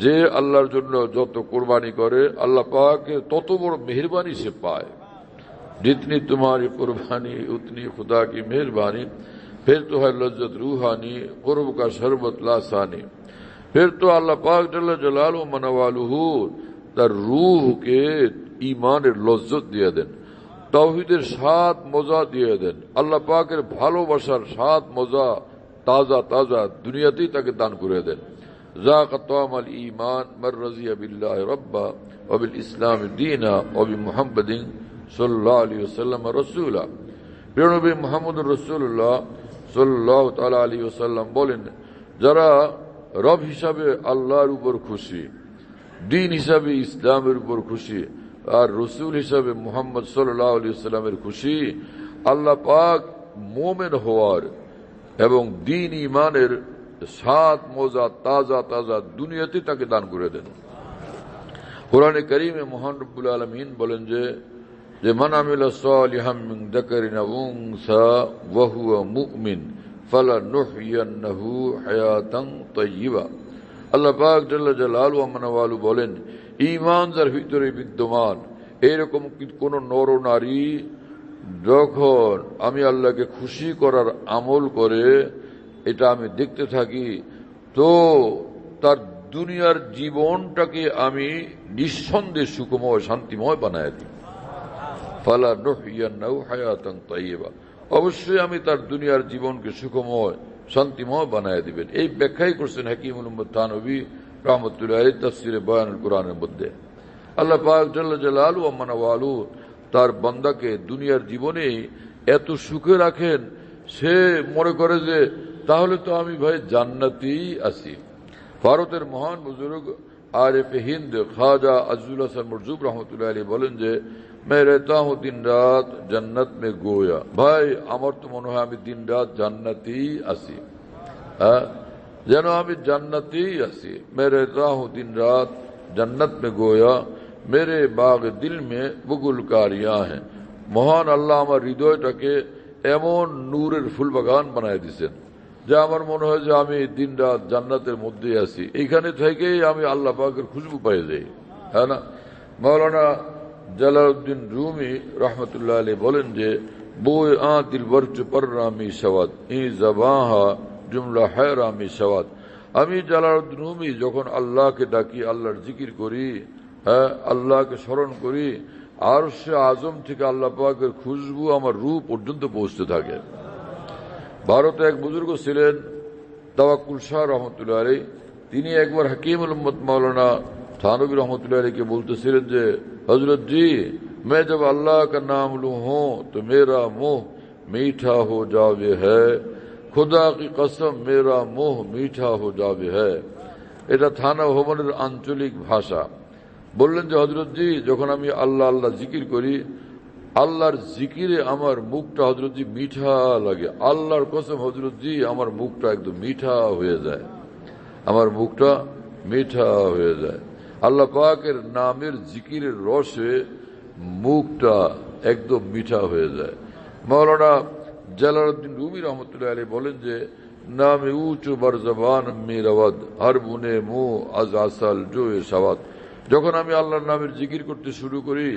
যে আল্লাহর জন্য যত কোরবানি করে আল্লাহ পাকে তত বড় মেহরবানি সে পায়। जितनी तुम्हारी कुर्बानी उतनी खुदा की मेहरबानी, फिर तो है लज्जत रूहानी कुर्ब का शरबत लासानी। फिर तो अल्लाह पाक जल्ल जलालहु मनवालुहु তার রূহকে ঈমানের লজ্জত দিয়ে দেন, তাওহীদের স্বাদ মজা দিয়ে দেন, আল্লাহ পাকের ভালোবাসার স্বাদ মজা তাজা তাজা দুনিয়াতেই তাকে দান করে দেন। যাকা তামাল ঈমান মান রাজিয়া বিল্লাহি রাব্বা ওয়া বিল ইসলামি দীনা ওয়া বি মুহাম্মাদিন সাল্লাল্লাহু আলাইহি ওয়াসাল্লাম রাসূলা। প্রিয় নবী মুহাম্মদুর রাসূলুল্লাহ সাল্লাল্লাহু তাআলা আলাইহি ওয়াসাল্লাম বলেন, যারা রব হিসাবে আল্লাহর উপর খুশি, দিন হিসাবে ইসলামের উপর খুশি, আর রসুল হিসাবে মুহাম্মদ সাল্লাল্লাহু আলাইহি ওয়াসাল্লামের খুশি, আল্লাহ পাক মুমিন হওয়ার এবং দিন ইমানের স্বাদ মজা তাজা তাজা দুনিয়াতে তাকে দান করে দেন। কোরআনে কারীমে মহান রব্বুল আলামিন বলেন যে মান আমিলা সালিহাম মিন যাকারিন আও উনসা ওয়া হুয়া মুমিন ফালানুহইয়ান্নাহু হায়াতান তাইয়্যিবা। আল্লাহ পাক জাল্লা জালালুহু ওয়া মানওয়ালু বলেন, ঈমান যার ভিতরে বিদ্যমান এরকম কোন নর নারী যখন আমি আল্লাহকে খুশি করার আমল করে, এটা আমি দেখতে থাকি, তো তার দুনিয়ার জীবনটাকে আমি নিঃসন্দেহে সুখময় শান্তিময় বানায় দিই। ফালানুহইয়ান্নাহু হায়াতান তাইয়্যিবা, অবশ্যই আমি তার দুনিয়ার জীবনকে সুখময় শান্তিময় বানায় দিবেন। এই ব্যাখ্যাই করছেন হাকিমুল উম্মত থানভী রাহমাতুল্লাহ আলাইহি তাফসীরে বয়ানুল কোরআনের মধ্যে। আল্লাহ পাক জাল্লা জালালুহু ওয়া মানওয়ালু তার বান্দাকে দুনিয়ার জীবনে এত সুখে রাখেন, সে মনে করে যে তাহলে তো আমি ভাই জান্নাতি আছি। ভারতের মহান বুজুর্গ আরিফ হিন্দ খাজা আজজুল হাসান মরজুব রহমতুল্লাহ আলাইহি বলেন যে मैं रहता हूं दिन रात जन्नत में गोया। ভাই আমার তো মনে হয় আমি দিন রাত জান্নাতি আছি, যেন আমি জান্নাতি আছি। मैं रहता हूं दिन रात जन्नत में गोया मेरे बाग दिल में बुगुलकारियां हैं। মহান আল্লাহ আমার হৃদয়টাকে এমন নূরের ফুল বাগান বানায় দিয়েছেন যে আমার মনে হয় যে আমি দিন রাত জান্নাতের মধ্যে আছি। এইখানে থেকেই আমি আল্লাহ পাকের খুশবু পেয়ে যাই, হ্যাঁ না? মাওলানা জালালউদ্দিন রুমি রহমতুল্লাহ আলাইহি বলেন যে बोए आ दिलबर पर रामी सवाद ई जबाहा जुमला है रामी सवाद। আমি জালালউদ্দিন রুমি যখন আল্লাহকে ডাকি, আল্লাহর জিকির করি, আল্লাহকে স্মরণ করি, আরশে আজম থেকে আল্লাহ পাকের খুশবু আমার রূহ পর্যন্ত পৌঁছতে থাকে। ভারতে এক বুজুর্গ ছিলেন তাওয়াক্কুল শাহ রহমতুল্লাহ আলাইহি, তিনি একবার হাকিমুল উম্মত মাওলানা থানভী রহমতুল্লাহ আলাইহি কে বলতেছিলেন যে हजरत जी मैं जब अल्लाह का नाम लूं हूं तो मेरा मुंह मीठा हो जावे है, खुदा की कसम मेरा मुंह मीठा हो जावे है। এটা থানা ভবনের আঞ্চলিক ভাষা। বললেন যে হযরত জি যখন আমি আল্লাহ আল্লাহ জিকির করি, আল্লাহর জিকিরে আমার মুখটা হযরত জি মিঠা লাগে। আল্লাহর কসম হযরত জি আমার মুখটা একদম মিঠা হয়ে যায়, আমার মুখটা মিঠা হয়ে যায়। আল্লাহ পাকের নামের জিকিরের রসে মুখটা একদম মিঠা হয়ে যায়। মাওলানা জালালউদ্দিন রুমি রহমতুল্লাহ আলাইহি বলেন যে নামে উঁচু বার জবান মেরাওয়াদ হর বুনে মুহ আজ আসাল জোয়ে সাওয়াত। যখন আমি আল্লাহর নামের জিকির করতে শুরু করি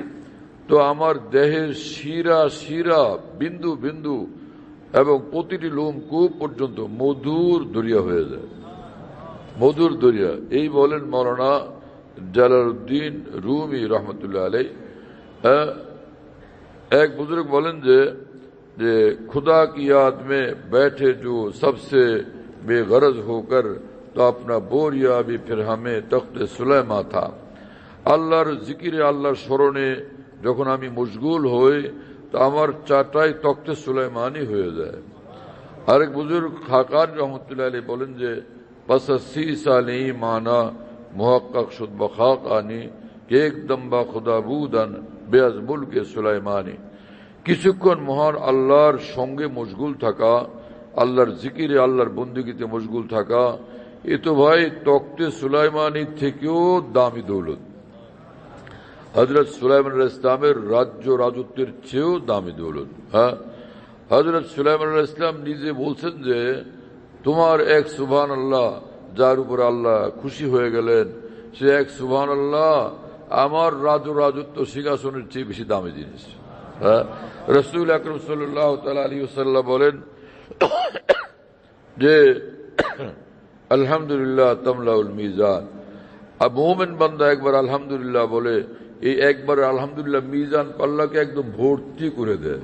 তো আমার দেহের শিরা শিরা বিন্দু বিন্দু এবং প্রতিটি লোমকূপ পর্যন্ত মধুর দরিয়া হয়ে যায়, মধুর দরিয়া। এই বলেন মাওলানা জালালউদ্দিন রুমি রহমতুল্লাহ আলাইহি। এক বুজুর্গ বলেন যে खुदा की याद में बैठे जो सबसे बेगरज होकर तो अपना बोरिया भी फिर हमें तख्त सुलेमा था। আল্লাহর জিকিরে আল্লাহর স্মরণে যখন আমি মশগুল হই তো আমার চাটাই তख्ते সুলাইমানি হয়ে যায়। আরেক বুজুর্গ খাকান রহমতুল্লাহ আলাইহি বলেন যে पस 80 साल ही माना मुहक्कक शुद बखाक आनी कि एकदम बा खुदा बूदन बेअज मुल्क सुलाइमानी। কিছুক্ষণ মহান আল্লাহর সঙ্গে মশগুল থাকা, আল্লাহর জিকিরে আল্লাহর বন্দেগীতে মশগুল থাকা, এ তো ভাই তख्ते সুলাইমানি থেকেও দামি দৌলত। হযরত সুলাইমান আলাইহিস সালামের রাজ্য রাজত্বের চেয়েও দামি দৌলত। হ্যাঁ, হযরত সুলাইমান আলাইহিস সালাম নিজে বলছেন যে তোমার এক সুবহানাল্লাহ যার উপর আল্লাহ খুশি হয়ে গেলেন, সে এক সুবহানাল্লাহ আমার রাজত্ব সিংহাসনের চেয়ে বেশি দামি জিনিস। রাসূল আকরাম সাল্লাল্লাহু তাআলা আলাইহি ওয়াসাল্লাম বলেন যে আলহামদুলিল্লাহ তামলাউল মিজান। আর মুমিন বান্দা একবার আলহামদুলিল্লাহ বলে, এই একবার আলহামদুলিল্লাহ মিজান পাল্লাকে একদম ভর্তি করে দেয়।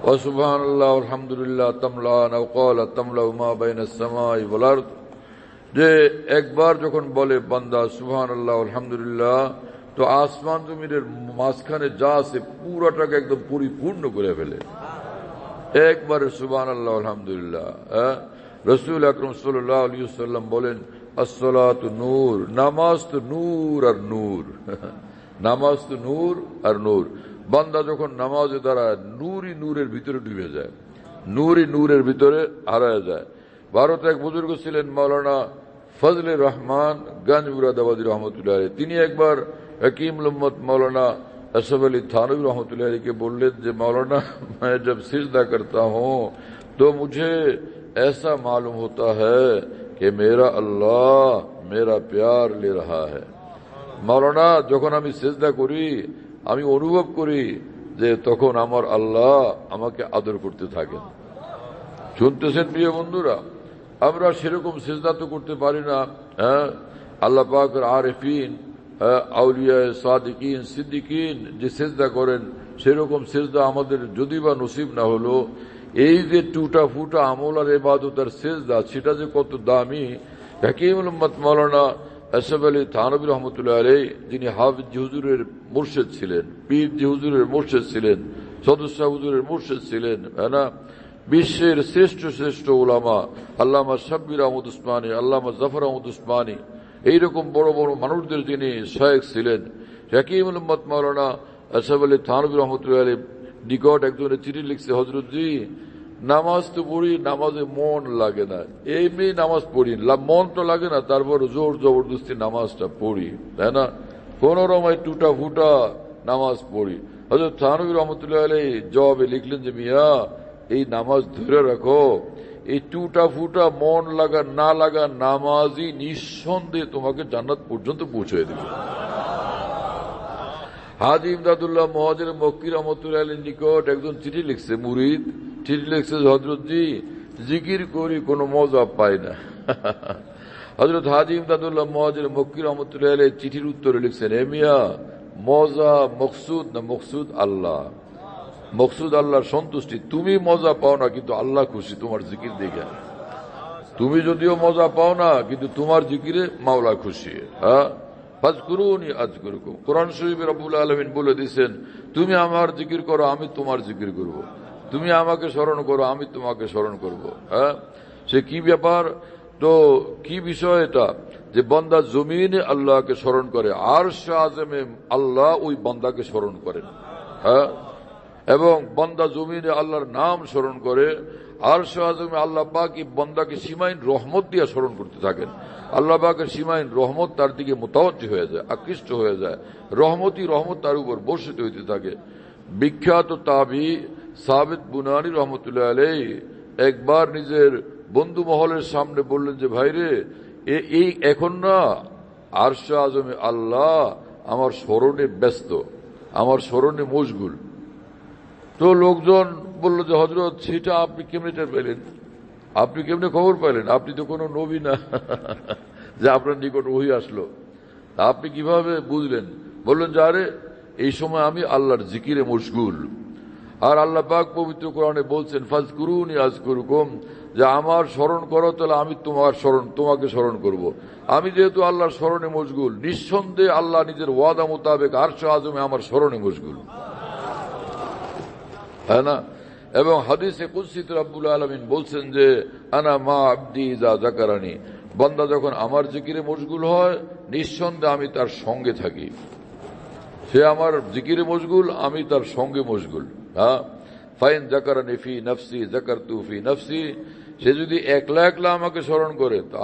ওয়া সুবহানাল্লাহ আলহামদুলিল্লাহ তামলান আও ক্বালা তামলাউ মা বাইনাস সামাই ওয়াল আরদ। যে একবার যখন বলে বান্দা সুবহানাল্লাহ আলহামদুলিল্লাহ তো আসমান জমিনের মাঝখানে যা আছে পুরাটাকে একদম পরিপূর্ণ করে ফেলে একবার সুবহানাল্লাহ আলহামদুলিল্লাহ। রাসূল আকরাম সাল্লাল্লাহু আলাইহি ওয়াসাল্লাম বলেন আসসালাতু নূর, নামাজ তো নূর আর নূর, নামাজ তো নূর আর নূর। বান্দা যখন নামাজে দাঁড়ায় নূরই নূরের ভিতরে ডুবে যায়, নূরই নূরের ভিতরে হারায় যায়। ভারতে এক বুজুর্গ ছিলেন মাওলানা ফজলে রহমান গঞ্জ মুরাদাবাদী রহমতুল্লাহ আলাইহি। তিনি একবার हकीम उम्मत मौलाना असफ अली थानवी रहमतुल्लाह अलैह के बोले जे मौलाना मैं जब सिजदा करता हूँ तो मुझे ऐसा मालूम होता है कि मेरा अल्लाह मेरा प्यार ले रहा है। मौलाना যখন আমি সিজদা করি আমি অনুভব করি যে তখন আমার আল্লাহ আমাকে আদর করতে থাকেন। শুনতেছেন প্রিয় বন্ধুরা, আমরা সেরকম সিজদা তো করতে পারি না। হ্যাঁ, আল্লাহ পাকের আরিফিন আউলিয়া সাদিকিন সিদ্দিকিন যে সিজদা করেন সেরকম সিজদা আমাদের যদি বা নসিব না হলো, এই যে টুটা ফুটা আমল আর ইবাদত আর সিজদা সেটা যে কত দামি। হাকিমুল উম্মত মাওলানা আসফ আলী থানভী রহমতুল্লাহ আলাইহি, যিনি হাফিজ হুজুরের মুর্শিদ ছিলেন, পীর হুজুরের মুর্শিদ ছিলেন, সদস্য হুজুরের মুর্শিদ ছিলেন, না বিশ্বের শ্রেষ্ঠ শ্রেষ্ঠ উলামা আল্লামা শাব্বির আহমদ উসমানী, আল্লামা জাফর আহমদ উসমানী, এইরকম বড় বড় মানুষদের যিনি শায়েখ ছিলেন। হাকিমুল উম্মত মাওলানা আসফ আলী থানভী রহমতুল্লাহ আলাইহি নিকট একজনের চিঠি লিখছে, হযরতজি নামাজ তো পড়ি, নামাজে মন লাগে না, এমনি নামাজ পড়ি, মন তো লাগে না, তারপর জোর জবরদস্তি নামাজটা পড়ি, তাই না, কোন রকমের টুটা ফুটা নামাজ পড়ি। হযরত থানভী রহমতুল্লাহ আলাইহি জবাবে লিখলেন যে মিয়া এই নামাজ ধরে রাখো, এই টুটা ফুটা মন লাগা না লাগা নামাজই নিঃসন্দেহে তোমাকে জান্নাত পর্যন্ত পৌঁছে দেবে। হাজী ইমদাদুল্লাহ মুহাজির মক্কি রহমতুল্লাহ আলাইহির নিকট একজন চিঠি লিখছে, মুরিদ চিঠি লিখছে, হযরতজি জিকির করি কোনো মজা পাই না। হযরত হাজী ইমদাদুল্লাহ মুহাজির মক্কি রহমতুল্লাহ আলাইহি চিঠির উত্তরে লিখছেন, হে মিয়া মজা মকসুদ না, মকসুদ আল্লাহ, মকসুদ আল্লাহর সন্তুষ্টি। তুমি মজা পাও না কিন্তু আল্লাহ খুশি তোমার জিকির দেখে। তুমি যদিও মজা পাও না কিন্তু তোমার জিকিরে মাওলা খুশি। হ্যাঁ, ফাজকুরুনি আযকুরকুম। কোরআন শরীফে রব্বুল আলামিন বলে দিয়েছেন, তুমি আমার জিকির করো আমি তোমার জিকির করব, তুমি আমাকে স্মরণ করো আমি তোমাকে স্মরণ করব। হ্যাঁ, সে কি ব্যাপার, তো কি বিষয় এটা, যে বান্দা জমিনে আল্লাহকে স্মরণ করে, আরশ আযমে আল্লাহ ওই বান্দাকে স্মরণ করেন। হ্যাঁ, এবং বান্দা জমিনে আল্লাহর নাম স্মরণ করে, আরশ আযমে আল্লাহ পাক এই বান্দাকে সীমাহীন রহমত দিয়ে স্মরণ করতে থাকেন। আল্লাহ পাকের সীমাহীন রহমত তার দিকে মুতাওয়াজ্জি হয়ে যায়, আকৃষ্ট হয়ে যায়, রহমত তার উপর বর্ষিত হইতে থাকে। বিখ্যাত তাবি সাবিত বুনানি রহমতুল্লাহ আলাইহি একবার নিজের বন্ধু মহলের সামনে বললেন যে, ভাইরে, এই এখন না আরশে আজমে আল্লাহ আমার স্মরণে ব্যস্ত, আমার স্মরণে মশগুল। তো লোকজন বলল যে, হযরত, সেটা আপনি কেমনে টের পেলেন? আপনি কেমনে খবর পেলেন? আপনি তো কোনো নবী না যে আপনার নিকট ওহী আসলো, আপনি কিভাবে বুঝলেন? বললেন যে, আরে, এই সময় আমি আল্লাহর জিকিরে মশগুল। আর আল্লাহ পাক পবিত্র কোরআনে বলছেন, ফাজকুরুনি আযকুরুকুম, যে আমার স্মরণ করো তাহলে আমি তোমাকে স্মরণ করব। আমি যেহেতু আল্লাহর স্মরণে মশগুল, নিঃসন্দেহে আল্লাহ নিজের ওয়াদা মোতাবেক আরশে আযমে আমার স্মরণে মশগুল, হ্যাঁ না? এবং হাদিসে কুদসিতে রব্বুল আলামিন বলছেন যে, আনা মা আবদি ইযা যাকারানি, বান্দা যখন আমার জিকিরে মশগুল হয় নিঃসন্দেহে আমি তার সঙ্গে থাকি। সে আমার জিকিরে মশগুল, আমি তার সঙ্গে মশগুল। হ্যাঁ, ফাইন যাকারানি ফি নফসি যাকারতু ফি নফসি, সে যদি একলা একলা আমাকে স্মরণ করে তা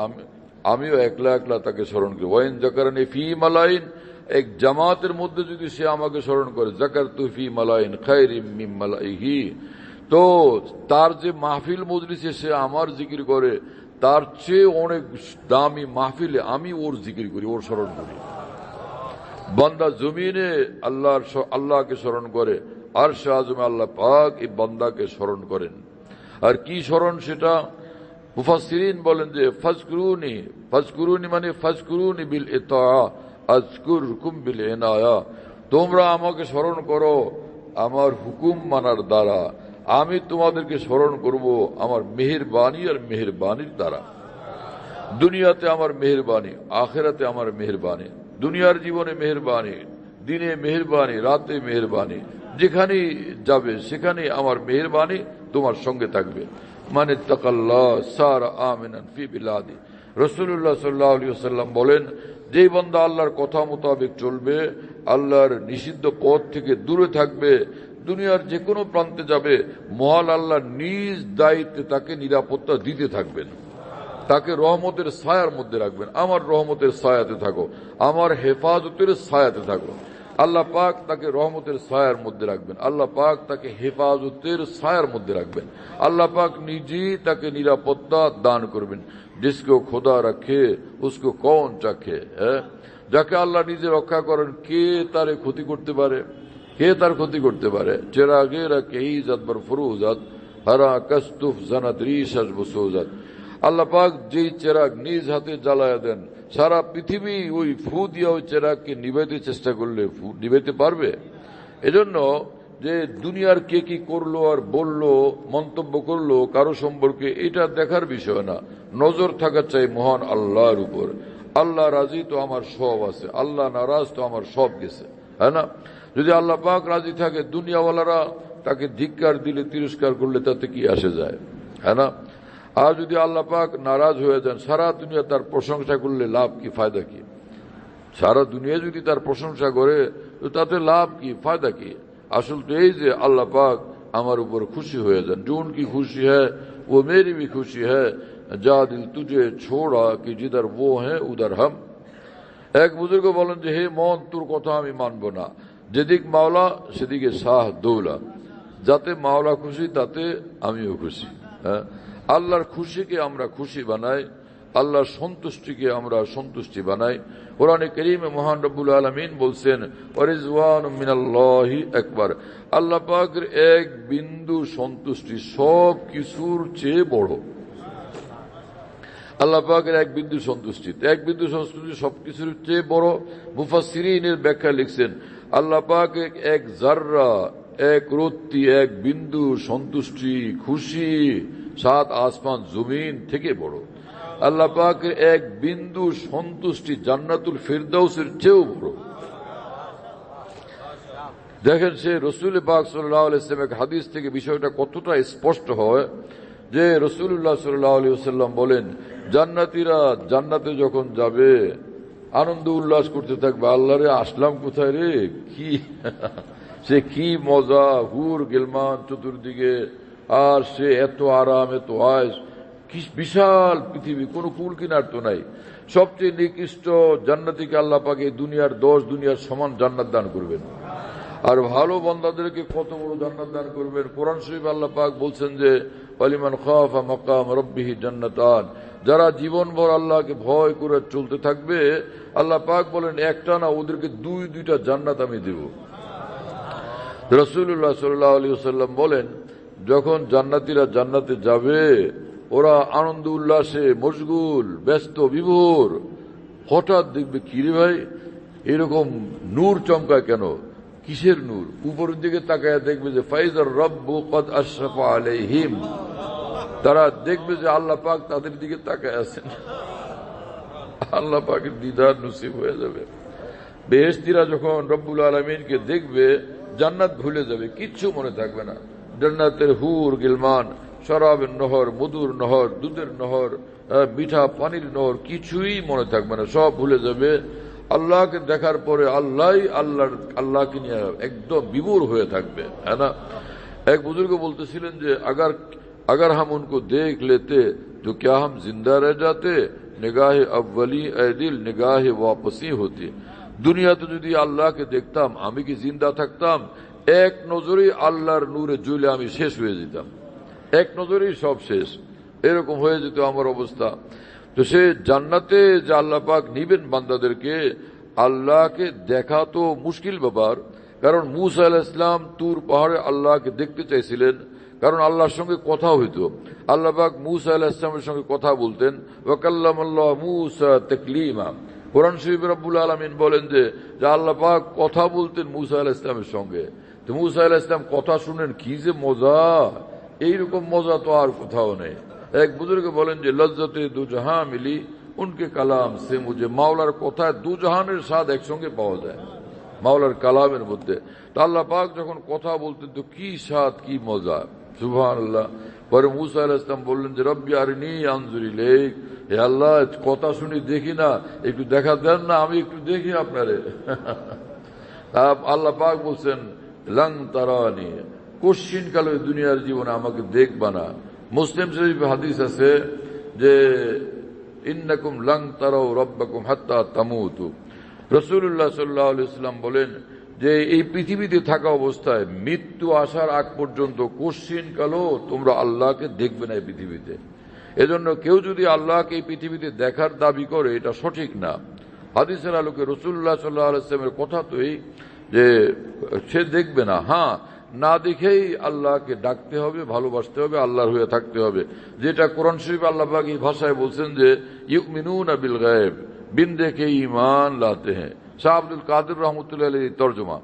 আমিও একলা একলা তাকে স্মরণ করি। ওয়াইন যাকারানি ফি মালাইন, এক জামাতের মধ্যে যদি সে আমাকে স্মরণ করে, যাকারতু ফি মালাইন খায়রিম মিন মালাইহি, তো তার যে মাহফিল মজলিসে সে আমার জিকির করে তার চেয়ে অনেক দামি মাহফিলে আমি ওর জিকির করি, ওর স্মরণ করি। বান্দা জমিনে আল্লাহকে স্মরণ করে, আরশে আযমে আল্লাহ পাক এই বান্দাকে স্মরণ করেন। আর কি স্মরণ সেটা? মুফাসসিরিন বলেন যে, ফাজকুরুনি মানে ফাজকুরুনি বিল ইতাআ আযকুরকুম বিল ইনায়া, তোমরা আমাকে স্মরণ করো আমার হুকুম মানার দ্বারা, আমি তোমাদেরকে স্মরণ করব আমার মেহেরবানি আর মেহেরবানির দ্বারা। দুনিয়াতে আমার মেহেরবানি, আখিরাতে আমার মেহেরবানি। দুনিয়ার জীবনে মেহেরবানি, দিনে মেহেরবানি, রাতে মেহেরবানি, যেখানে যাবে সেখানে আমার মেহেরবানি তোমার সঙ্গে থাকবে। মানে তাকাল্লাহ সারা আমিনান ফি বিলাদি, রাসূলুল্লাহ সাল্লাল্লাহু আলাইহি ওয়াসাল্লাম বলেন, যেই বান্দা আল্লাহর কথা মোতাবেক চলবে, আল্লাহর নিষিদ্ধ পথ থেকে দূরে থাকবে, দুনিয়ার যে কোনো প্রান্তে যাবে, মহান আল্লাহ নিজ দায়িত্বে তাকে নিরাপত্তা দিতে থাকবেন, তাকে রহমতের ছায়ার মধ্যে রাখবেন। আমার রহমতের ছায়াতে থাকো, আমার হেফাজতের ছায়াতে থাকো। আল্লাহ পাক তাকে রহমতের ছায়ার মধ্যে রাখবেন, আল্লাহ পাক তাকে হেফাজতের ছায়ার মধ্যে রাখবেন, আল্লাহ পাক নিজেই তাকে নিরাপত্তা দান করবেন। जिसको खुदा रखे उसको कौन चाखे, যাকে আল্লাহ নিজে রক্ষা করেন কে তার ক্ষতি করতে পারে? কে তার ক্ষতি করতে পারে? চেরাগেরা কেই জাতবার ফরুজাত হারা কস্তুফ জানাত রিশাস বসুজাত, আল্লাহ পাক যেই চেরাগ নিজ হাতে জ্বালায়া দেন, সারা পৃথিবী ওই ফু দিয়া ওই চেরাগকে নিভাইতে চেষ্টা করলে নিভাইতে পারবে? এজন্য যে দুনিয়ার কে কি করলো আর বললো, মন্তব্য করলো কারো সম্পর্কে, এটা দেখার বিষয় না। নজর থাকা চাই মহান আল্লাহর উপর। আল্লাহ রাজি তো আমার সব আছে, আল্লাহ নারাজ তো আমার সব গেছে, হ্যাঁ না? যদি আল্লাহ পাক রাজি থাকে, দুনিয়াওয়ালারা তাকে ধিক্কার দিলে, তিরস্কার করলে তাতে কি আসে যায়, হ্যাঁ না? আর যদি আল্লাহ পাক নারাজ হয়ে যান, সারা দুনিয়া তার প্রশংসা করলে লাভ কি, ফায়দা কি? সারা দুনিয়া যদি তার প্রশংসা করে তো তাতে লাভ কি, ফায়দা কি? আসল তো এই যে আল্লাহ পাক আমার উপর খুশি হয়ে যান। जो उनकी खुशी है वो मेरी भी खुशी है, जा दिल तुझे छोड़ा कि जिधर वो है उधर हम। এক বুজুর্গ বলেন যে, হে মন, তোর কথা আমি মানব না, যেদিক মাওলা সেদিকে শাহ দৌলা, যাতে মাওলা খুশি তাতে আমিও খুশি। আল্লাহর খুশিকে আমরা খুশি বানাই, আল্লাহর সন্তুষ্টিকে আমরা সন্তুষ্টি বানাই। কোরআনে কারীমে মহান রব্বুল আলামিন বলছেন, ওয়ারিজওয়ানুম মিনাল্লাহি আকবার, আল্লাহ পাকের এক বিন্দু সন্তুষ্টি সব কিছুর চেয়ে বড়। আল্লাহ পাকের এক বিন্দু সন্তুষ্টি সবকিছুর চেয়ে বড়। মুফাসসিরিনের ব্যাখ্যা লিখছেন, আল্লাহ পাক এক জাররা, এক রত্তি, এক বিন্দু সন্তুষ্টি, খুশি 7 আসমান জমিন থেকে বড়। আল্লাহ পাকের এক বিন্দু সন্তুষ্টি জান্নাতুল ফিরদাউসের চেয়েও বড়। দেখেন, সে রাসূল পাক সাল্লাল্লাহু আলাইহি ওয়াসাল্লাম এক হাদিস থেকে বিষয়টা কতটা স্পষ্ট হয় যে, রাসূলুল্লাহ সাল্লাল্লাহু আলাইহি ওয়াসাল্লাম বলেন, জান্নাতীরা জান্নাতে যখন যাবে আনন্দ উল্লাস করতে থাকবে, আল্লাহ রে আসলাম কোথায় রে, কি সে কি মজা, হুর গিলমান চতুর্দিকে, আর সে এত আরাম, এত আয়েশ, কি বিশাল পৃথিবী, কোনো কুল কিনার তো নাই। সবচেয়ে নিকৃষ্ট জান্নাতীকে আল্লাহ পাক এই দুনিয়ার 10 দুনিয়ার সমান জান্নাত দান করবেন। আর ভালো বান্দাদেরকে কত বড় জান্নাত দান করবেন। কোরআন শরীফ আল্লাহ পাক বলছেন যে ওয়ালিমান খাফা মাকাম রাব্বিহি জান্নাতান, যারা জীবনভর আল্লাহকে ভয় করে চলতে থাকবে, আল্লাহ পাক বলেন একটা না, ওদেরকে দুইটা জান্নাত আমি দেব। রাসূলুল্লাহ সাল্লাল্লাহু আলাইহি ওয়াসাল্লাম বলেন, যখন জান্নাতীরা জান্নাতে যাবে, ওরা আনন্দ উল্লাসে মশগুল, ব্যস্ত বিভোর, হঠাৎ দেখবে কিরে ভাই এরকম নূর চমকায় কেন, কিসের নূর? উপরের দিকে তাকায় দেখবে যে ফাইজার রব্বু কদ আশরাফা আলাইহিম, তারা দেখবে যে আল্লাহ পাক তাদের দিকে তাকায় আছেন। আল্লাহ পাকের দিদার নসিব হয়ে যাবে। বেহেশতীরা যখন রব্বুল আলামিনকে দেখবে, জান্নাত ভুলে যাবে, কিচ্ছু মনে থাকবে না। জান্নাতের হুর গিলমান, শরাবের নহর, মধুর নহর, দুধের নহর, মিঠা পানির নহর, কিছুই মনে থাকবে না, সব ভুলে যাবে। আল্লাহকে দেখার পরে আল্লাহকে নিয়ে একদম বিভোর হয়ে থাকবে, হ্যাঁ না? এক বুজুর্গ বলতেছিলেন যে अगर हम उनको देख लेते तो क्या हम जिंदा रह जाते, निगाह अव्वली ए दिल निगाह वापसी होती। দুনিয়াতে যদি আল্লাহকে দেখতাম, আমি কি জিন্দা থাকতাম? এক নজরেই আল্লাহর নূরে জ্বলে আমি শেষ হয়ে যেতাম, এক নজরেই সব শেষ, এরকম হয়ে যেত আমার অবস্থা। তো সে জান্নাতে যে আল্লাহ পাক নিবেন বান্দাদেরকে, আল্লাহকে দেখা তো মুশকিল ব্যাপার। কারণ মূসা আলাইহিস সালাম তুর পাহাড়ে আল্লাহকে দেখতে চাইছিলেন, কারণ আল্লাহর সঙ্গে কথা হইতো। আল্লাহ পাক মূসা আলাইহিস সালামের সঙ্গে কথা বলতেন, ওয়া কাল্লামাল্লাহু মূসা তাকলিমা। কোরআন শরীফে রব্বুল আলামিন বলেন যে আল্লাহ পাক কথা বলতেন মূসা আলাইহিস সালামের সঙ্গে। তো মূসা আলাইহিস সালাম কথা শুনেন, কি যে মজা, এইরকম মজা তো আর কোথাও নেই। এক বুজুর্গ বলেন যে লজ্জতে দু জাহাঁ মিলি উনকে কালাম সে মুঝে, মাওলার কথায় দু জাহানের স্বাদ একসঙ্গে পাওয়া যায় মাওলার কালামের মধ্যে। তো আল্লাহ পাক যখন কথা বলতেন তো কি স্বাদ, কি মজা, সুবহানাল্লাহ। পরে মূসা আলাইহিস সালাম বললেন যে রব্বি আরিনি আনজুর ইলাইক, হে আল্লাহ কথা শুনি দেখি না, একটু দেখা দেন না, আমি একটু দেখি আপনারে। আল্লাহ পাক বলছেন লং তারানি, কোশ্চিন কালে দুনিয়ার জীবনে আমাকে দেখবা না। মুসলিম শরীফে হাদিস আছে যে ইন্নাকুম লং তারাউ রব্বাকুম হাত্তা তামুতু। রাসূলুল্লাহ সাল্লাল্লাহু আলাইহি ওয়াসাল্লাম বলেন যে এই পৃথিবীতে থাকা অবস্থায় মৃত্যু আসার আগ পর্যন্ত কোশ্চিন কালেও তোমরা আল্লাহকে দেখবে না এই পৃথিবীতে। এজন্য কেউ যদি আল্লাহকে এই পৃথিবীতে দেখার দাবি করে, এটা সঠিক না। হাদিসের আলোকে রাসূলুল্লাহ সাল্লাল্লাহু আলাইহি ওয়াসাল্লামের কথা তো এই যে সে দেখবে না, হ্যাঁ না দেখেই আল্লাহকে ডাকতে হবে, ভালোবাসতে হবে, আল্লাহর হয়ে থাকতে হবে। যেটা কোরআন শরীফ আল্লাহ পাক এই ভাষায় বলছেন যে ইউমিনুনা বিল গায়ব, বিন দেখে ঈমান লাতে হ্যাঁ। শাহ আব্দুল কাদের রহমতুল্লাহ আলাইহির তরজমা,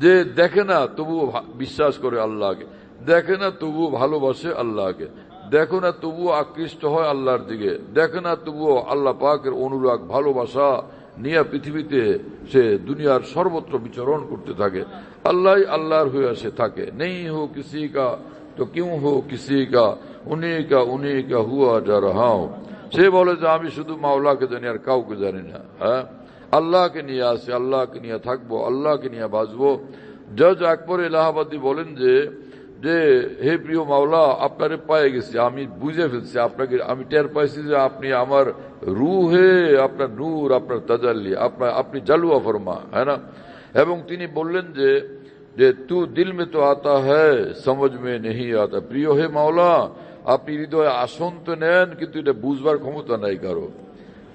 যে দেখে না তবুও বিশ্বাস করে আল্লাহকে, দেখে না তবুও ভালোবাসে আল্লাহকে, দেখো না তবুও আকৃষ্ট হয় আল্লাহর দিকে, দেখে না তবুও আল্লাহ পাকের অনুরাগ ভালোবাসা নিয়ে পৃথিবীতে সে দুনিয়ার সর্বত্র বিচরণ করতে থাকে। আল্লাহর হয়ে সে থাকে। নেই হো কিসি কা তো কিউ হো কিসি কা, উনি কা হুয়া যা রাহা হো। সে বলে যে আমি শুধু মাওলাকে জানি আর কাউকে জানি না। হ্যাঁ, আল্লাহকে নিয়ে আসে, আল্লাহকে নিয়ে থাকবো, আল্লাহকে নিয়ে বাঁচবো। জজ আকবর এলাহাবাদী বলেন যে হে প্রিয় মাওলা, আপনারে পায়ে গেছি, আমি বুঝে ফেলছি আপনাকে, আমি টের পাইছি যে আপনি আমার রুহে, আপনার নূর, আপনার তাজাল্লি, আপনি জালুয়া ফরমা, হ্যাঁ না। এবং তিনি বললেন যে তু দিল মে তো আতা হ্যায় সমঝ মে নেই আতা। প্রিয় হে মাওলা, আপনি হৃদয়ে আসন তো নেন, কিন্তু এটা বুঝবার ক্ষমতা নাই কারো।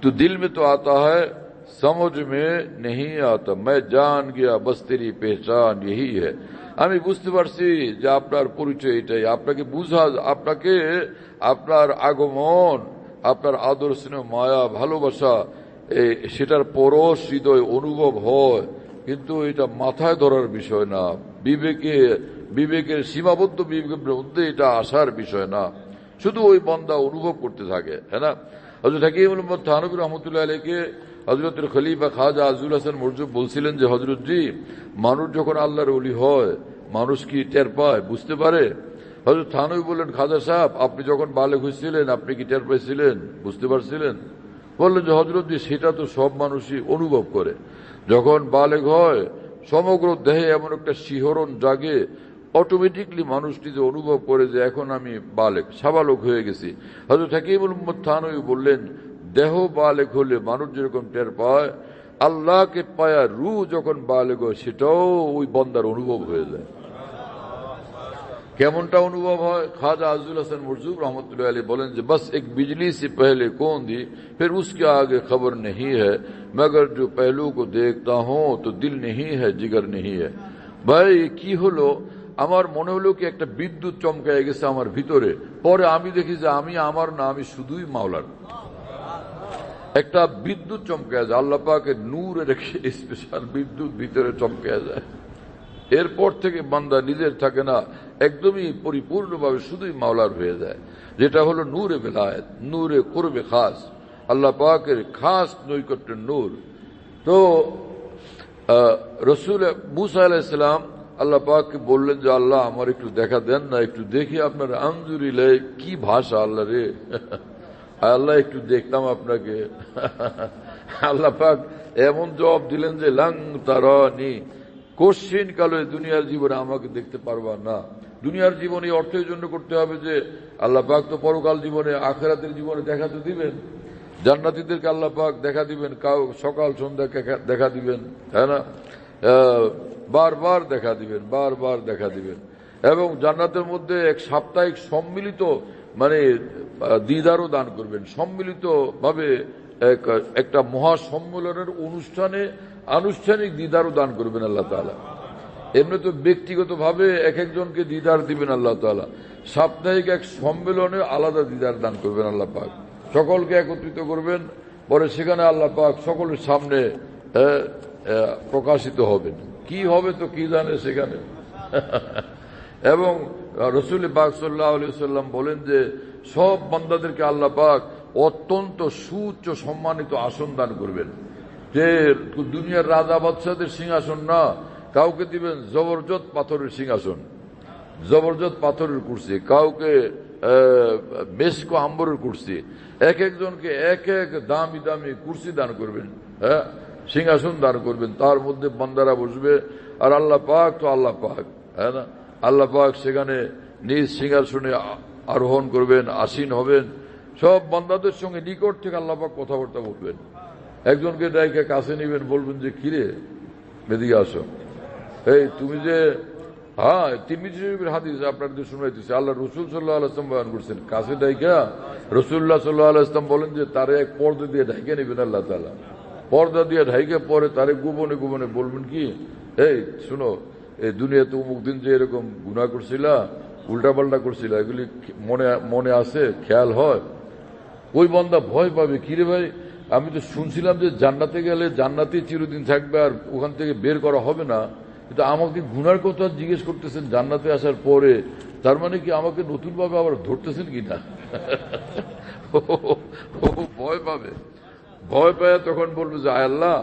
তু দিল মে তো আতা হ্যায় समझ में नहीं आता, मैं जान गया बस तेरी पहचान यही है। আমি বুঝতে পারছি যে আপনার পরিচয় এটাই, আপনাকে বুঝা, আপনাকে আপনার আগমন, আপনার আদর স্নেহ মায়া ভালোবাসা, সেটার পরশ হৃদয় অনুভব হয়, কিন্তু এটা মাথায় ধরার বিষয় না, বিবেকের সীমাবদ্ধ বিবেকের মধ্যে এটা আসার বিষয় না, শুধু ওই বান্দা অনুভব করতে থাকে, হ্যাঁ না। হযরত হাকিম মোহাম্মদ থানভী রহমতুল্লাহ আলাইহি হযরতের খলিফা খাজা আজুল হাসান মরজুব বলছিলেন যে হযরত জি, মানুষ যখন আল্লাহর ওলি হয়, মানুষ কি টের পায়, বুঝতে পারে? হযরত থানভী বললেন, খাজা সাহেব, আপনি যখন বালেগ হয়েছিলেন আপনি কি টের পাইছিলেন, বুঝতে পারছিলেন? বললেন যে হযরত জি, সেটা তো সব মানুষই অনুভব করে। যখন বালেগ হয় সমগ্র দেহে এমন একটা শিহরণ জাগে, অটোমেটিকলি মানুষটি যে অনুভব করে যে এখন আমি বালেক, সাবালক হয়ে গেছি। হযরত হাকিমুল উম্মত থানভী বললেন, দেহ বালেক হলে মানুষ যেরকম টের পায়, আল্লাহকে পায়া রূহ যখন বালেক হয় সেটাও ওই বন্দার অনুভব হয়ে যায়। কেমনটা অনুভব হয়? খাজা আজুল হাসান মরজুব रहमतुल्लाह अलैह बोलें कि बस एक बिजली से पहले कौन दी, फिर उसके आगे खबर नहीं है, मगर जो पहलू को देखता हूं तो दिल नहीं है, जिगर नहीं है। ভাই কি হলো, আমার মনে হলো কি একটা বিদ্যুৎ চমকায় গেছে আমার ভিতরে, পরে আমি দেখি যে আমি আমার না, আমি শুধুই মাওলার। একটা বিদ্যুৎ চমকায় যায়, আল্লাহ পাকের নূরে রেখে স্পেশাল বিদ্যুৎ ভিতরে চমকায় যায়। এরপর থেকে বান্দা নিজের থাকে না, একদমই পরিপূর্ণভাবে শুধুই মাওলার হয়ে যায়, যেটা হলো নূরে বেলায়েত, নূরে কুরবে খাস, আল্লাহ পাকের খাস নৈকট্যের নূর। তো রসুল মুসা আলাইহিস সালাম আল্লাহ পাককে বললেন যে আল্লাহ আমার একটু দেখা দেন না, একটু দেখি আপনার আঞ্জুরিলে কি ভাষা আল্লাহ রে, আল্লাহ একটু দেখতাম আপনাকে। আল্লাহ পাক এমন জবাব দিলেন যে লাং তারানি, কোশ্চিন কালে দুনিয়ার জীবনে আমাকে দেখতে পারবা না। দুনিয়ার জীবনে অর্থ এই জন্য করতে হবে যে আল্লাহ পাক তো পরকাল জীবনে, আখিরাতের জীবনে দেখা তো দিবেন, জান্নাতীদেরকে আল্লাহ পাক দেখা দিবেন, সকাল সন্ধ্যা দেখা দিবেন, তাই না? বারবার দেখা দিবেন, বারবার দেখা দিবেন। এবং জান্নাতের মধ্যে এক সাপ্তাহিক সম্মিলিত মানে দিদারও দান করবেন, সম্মিলিত ভাবে একটা মহাসম্মেলনের অনুষ্ঠানে আনুষ্ঠানিক দিদারও দান করবেন আল্লাহ তাআলা। এমনি তো ব্যক্তিগত ভাবে এক একজনকে দিদার দিবেন আল্লাহ তাআলা, সাপ্তাহিক এক সম্মেলনে আলাদা দিদার দান করবেন আল্লাহ পাক, সকলকে একত্রিত করবেন, পরে সেখানে আল্লাহ পাক সকলের সামনে প্রকাশিত হবেন। কি হবে তো কি জানে সেখানে। এবং রাসূল পাক সাল্লাল্লাহু আলাইহি ওয়াসাল্লাম বলেন যে সব বান্দাদেরকে আল্লাহ পাক অত্যন্ত সুউচ্চ সম্মানিত আসন দান করবেন, যে দুনিয়ার রাজা বাদশাদের সিংহাসন না, কাউকে দিবেন জবরদস্ত পাথরের সিংহাসন, জবরদস্ত পাথরের কুরসি, কাউকে মেশক আম্বরের কুরসি, এক একজনকে এক এক দামি দামি কুরসি দান করবেন, সিংহাসন দান করবেন, তার মধ্যে বান্দারা বসবে। আর আল্লাহ পাক তো আল্লাহ পাক, হ্যাঁ না, আল্লাহ পাক সেখানে নিজ সিংহাসনে আরোহণ করবেন, আসীন হবেন, সব বান্দাদের সঙ্গে নিকট থেকে আল্লাহ পাক কথাবার্তা বলবেন। একজনকে ডাইকে কাছে নিবেন, বলবেন যে কিরে এদিকে আসো, এই তুমি যে, হ্যাঁ তিরমিজি শরীফের হাদিস আপনাদের শুনাইতেছে, আল্লাহ রসুল সাল্লাল্লাহু আলাইহি ওয়াসাল্লাম বয়ান করছেন, কাছে ডাইকা রাসূলুল্লাহ সাল্লাল্লাহু আলাইহি ওয়াসাল্লাম বলেন যে তারে এক পর্দা দিয়ে ঢাইকে নেবেন আল্লাহ তাআলা, পর্দা দিয়ে ঢাইকে পরে তারে গোপনে গোপনে বলবেন কি, এই শুনো, এই দুনিয়াতে অমুক দিন যে এরকম গুনাহ করছিলা, উল্টাপাল্টা করছিলা, এগুলি মনে আছে, খেয়াল হয়? ওই বান্দা ভয় পাবে, কিরে ভাই আমি তো শুনছিলাম যে জান্নাতে গেলে জান্নাতে চিরদিন থাকবে আর ওখান থেকে বের করা হবে না, কিন্তু আমাকে গুনার কথা জিজ্ঞেস করতেছেন জান্নাতে আসার পরে, তার মানে কি আমাকে নতুন ভাবে আবার ধরতেছেন কিনা? ভয় পাবে, ভয় পায় তখন বলবে যে আয় আল্লাহ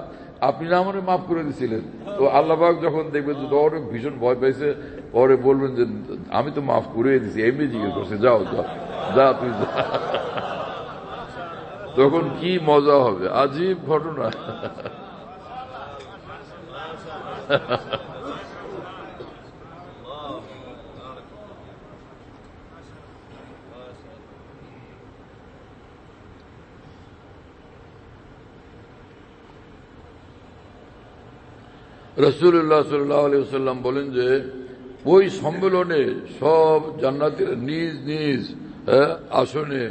আপনি না আমাকে মাফ করে দিয়েছিলেন। তো আল্লাহ পাক যখন দেখবেন যে অনেক ভীষণ ভয় পাইছে, পরে বলবেন যে আমি তো মাফ করে দিয়েছি, এমনি জিজ্ঞেস করছে, যাও যাও যা তুই যা। তখন কি মজা হবে, আজীব ঘটনা। রাসূলুল্লাহ সাল্লাল্লাহু আলাইহি ওয়াসাল্লাম বলেন যে ওই সম্মেলনে সব জান্নাতীরা নিজ নিজ আসনে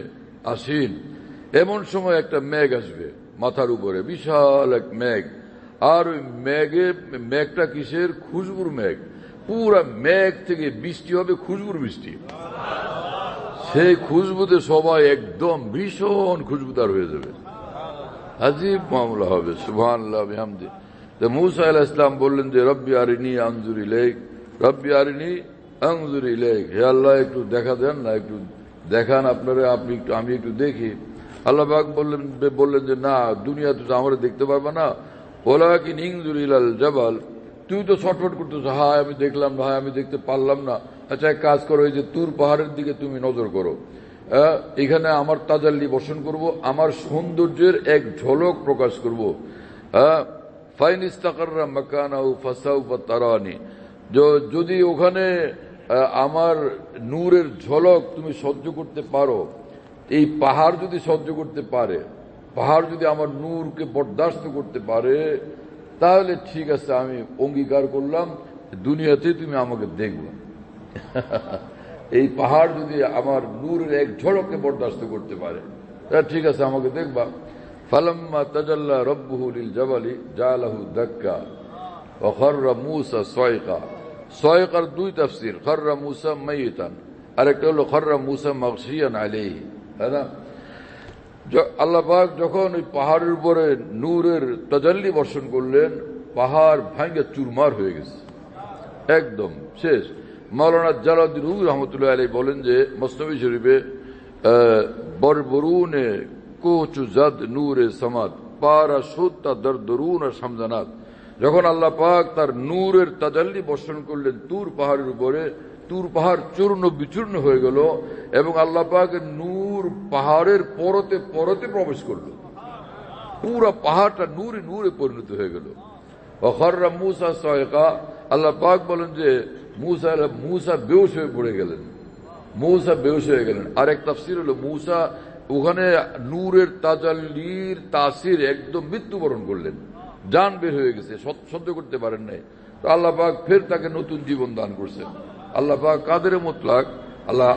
আসীন, এমন সময় একটা মেঘ আসবে মাথার উপরে, বিশাল এক মেঘ, আর ওই মেঘটা কিসের? খুশবুর মেঘ, পুরা মেঘ থেকে বৃষ্টি হবে, খুশবুর বৃষ্টি। সেই খুশবুতে সবাই একদম ভীষণ খুশবুদার হয়ে যাবে, আজীব মামলা হবে। সুবহানাল্লাহ বিহামদি। তো মূসা আলাইহিস সালাম বললেন যে রব্বি আরিনি আনজুর ইলাইক, রব্বি আরিনি আনজুর ইলাইক, হে আল্লাহ একটু দেখা দেন না, একটু দেখান আপনারা, আপনি একটু, আমি একটু দেখি। আল্লাহ পাক বললেন যে না, দুনিয়া তো আমরা দেখতে পারবা না, ওয়ালাকিন ইনজুর ইলাল জাবাল, তুই তো ছটফট করতেছ, হায় আমি দেখলাম না, হায় আমি দেখতে পারলাম না। আচ্ছা এক কাজ করো, এই যে তুর পাহাড়ের দিকে তুমি নজর করো, এখানে আমার তাজাল্লি বর্ষণ করব, আমার সৌন্দর্যের এক ঝলক প্রকাশ করব। ফাইন ইস্তাকাররা মাকানাহু ফাসাউফা তারানি, যদি ওখানে আমার নূরের ঝলক তুমি সহ্য করতে পারো, এই পাহাড় যদি সহ্য করতে পারে, পাহাড় যদি আমার নূরকে বরদাস্ত করতে পারে, তাহলে ঠিক আছে, আমি অঙ্গীকার করলাম দুনিয়াতে তুমি আমাকে দেখবে। এই পাহাড় যদি আমার নূরের এক ঝলককে বরদাস্ত করতে পারে, তাহলে ঠিক আছে, আমাকে দেখবা। ফালাম্মা তাজাল্লা রব্বুহু লিল জাবালি জালাহু দাক্কা ওয়া খাররা মূসা সায়কা। সায়কার দুই তাফসীর, খাররা মূসা মাইতান, আরেকটা হলো খাররা মূসা মাগশিয়ান আলাইহি, তাই না? আল্লাহ পাক যখন ওই পাহাড়ের উপরে নূরের তাজাল্লি বর্ষণ করলেন, পাহাড় ভাঙ্গে চুরমার হয়ে গেছে, একদম শেষ। মাওলানা জালালউদ্দিন রুমি রহমতুল্লাহ আলাইহি বলেন যে মসনবী শরীফে বরবরুনে কোচু জাদ নূরে সামাদ পারা সুত্তা দরদরুন শামজানাত। যখন আল্লাহ পাক তার নূরের তাজাল্লি বর্ষণ করলেন তুর পাহাড়ের উপরে, তুর পাহাড় চূর্ণ বিচূর্ণ হয়ে গেল এবং আল্লাহ পাকের নূর পাহাড়ের পরতে পরতে প্রবেশ করল, পুরা পাহাড়টা নূরে নূরে পরিণত হয়ে গেল। ওয়াখাররা মূসা সায়কা, আল্লাহ পাক বলেন যে মূসা বেহুশ হয়ে পড়ে গেলেন, মূসা বেহুশ হয়ে গেলেন। আর এক তাফসীর হলো মূসা ওখানে নূরের তাজাল্লির তাসির একদম মৃত্যুবরণ করলেন, জান বের হয়ে গেছে, সহ্য করতে পারেন নাই। তো আল্লাহ পাক ফের তাকে নতুন জীবন দান করছেন। আল্লাহ পাক কাদের মুতলাক,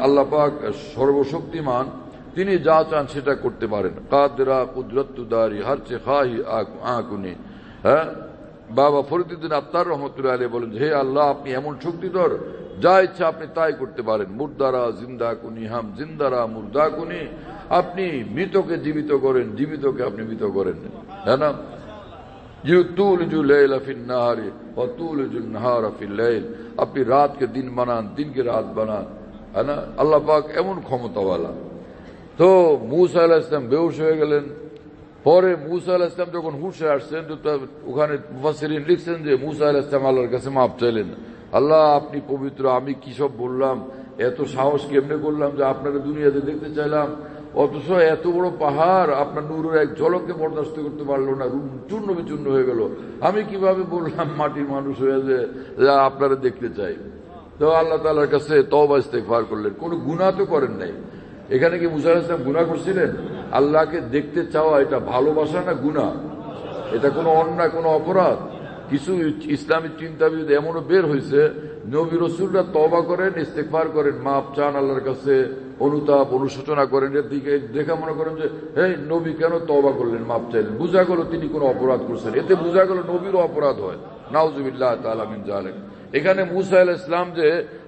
আল্লাহ পাক সর্বশক্তিমান, তিনি যা চান সেটা করতে পারেন। কাদরা কুদরতুদারি হারচে খাহি আকুনি। হ্যাঁ, বাবা ফরিদুদ্দিন আত্তার রহমতুল্লাহ আলাইহি বলেন, হে আল্লাহ, আপনি এমন শক্তিধর, যা ইচ্ছা আপনি তাই করতে পারেন। মুর্দারা জিন্দা কুনি হাম জিন্দারা মুর্দা কুনি, আপনি মৃতকে জীবিত করেন, জীবিতকে আপনি মৃত করেন, হ্যাঁ না? আপনি রাতকে দিন বানান, দিনকে রাত বানান, হ্যাঁ না? আল্লাহ পাক এমন ক্ষমতাওয়ালা। তো মূসা আলাইহিস সালাম বেহুশ হয়ে গেলেন। পরে মূসা আলাইহিস সালাম যখন হুঁশে আসছেন, তো ওখানে মুফাসসিরিন লিখছেন যে মূসা আলাইহিস সালাম আল্লাহর কাছে মাপ চাইলেন, আল্লাহ আপনি পবিত্র, আমি কি সব বললাম, এত সাহস কেমনে করলাম যে আপনাকে দুনিয়াতে দেখতে চাইলাম, অথচ এত বড় পাহাড় আপনার নূরের এক ঝলককে বরদাস্ত করতে পারলো না, চূর্ণ বিচূর্ণ হয়ে গেল, আমি কিভাবে বললাম মাটির মানুষ হয়ে যে আপনারা দেখতে চাই। তো আল্লাহ তাআলার কাছে তওবা ইস্তেগফার করলেন, কোনো গুনাহ তো করেন নাই। এখানে কি মূসা আলাইহিস সালাম গুনাহ করছিলেন? আল্লাহকে দেখতে চাওয়া এটা ভালোবাসা না গুনাহ? এটা কোনো অন্যায়, কোনো অপরাধ? কিছু ইসলামিক চিন্তাবিদ এমনও বের হয়েছে, নবী রাসূলরা তওবা করেন, ইস্তেগফার করেন, মাপ চান আল্লাহর কাছে, অনুতাপ অনুশোচনা করেন, এর দিকে দেখা মনে করেন যে হে নবী কেন তওবা করলেন, মাপ চাইলেন, বোঝা গেল তিনি কোনো অপরাধ করছেন, এতে বোঝা গেল নবীরও অপরাধ হয়। নাউজুবিল্লাহ তাআলা মিন যালিক। এখানে মূসা আলাইহিস সালাম যে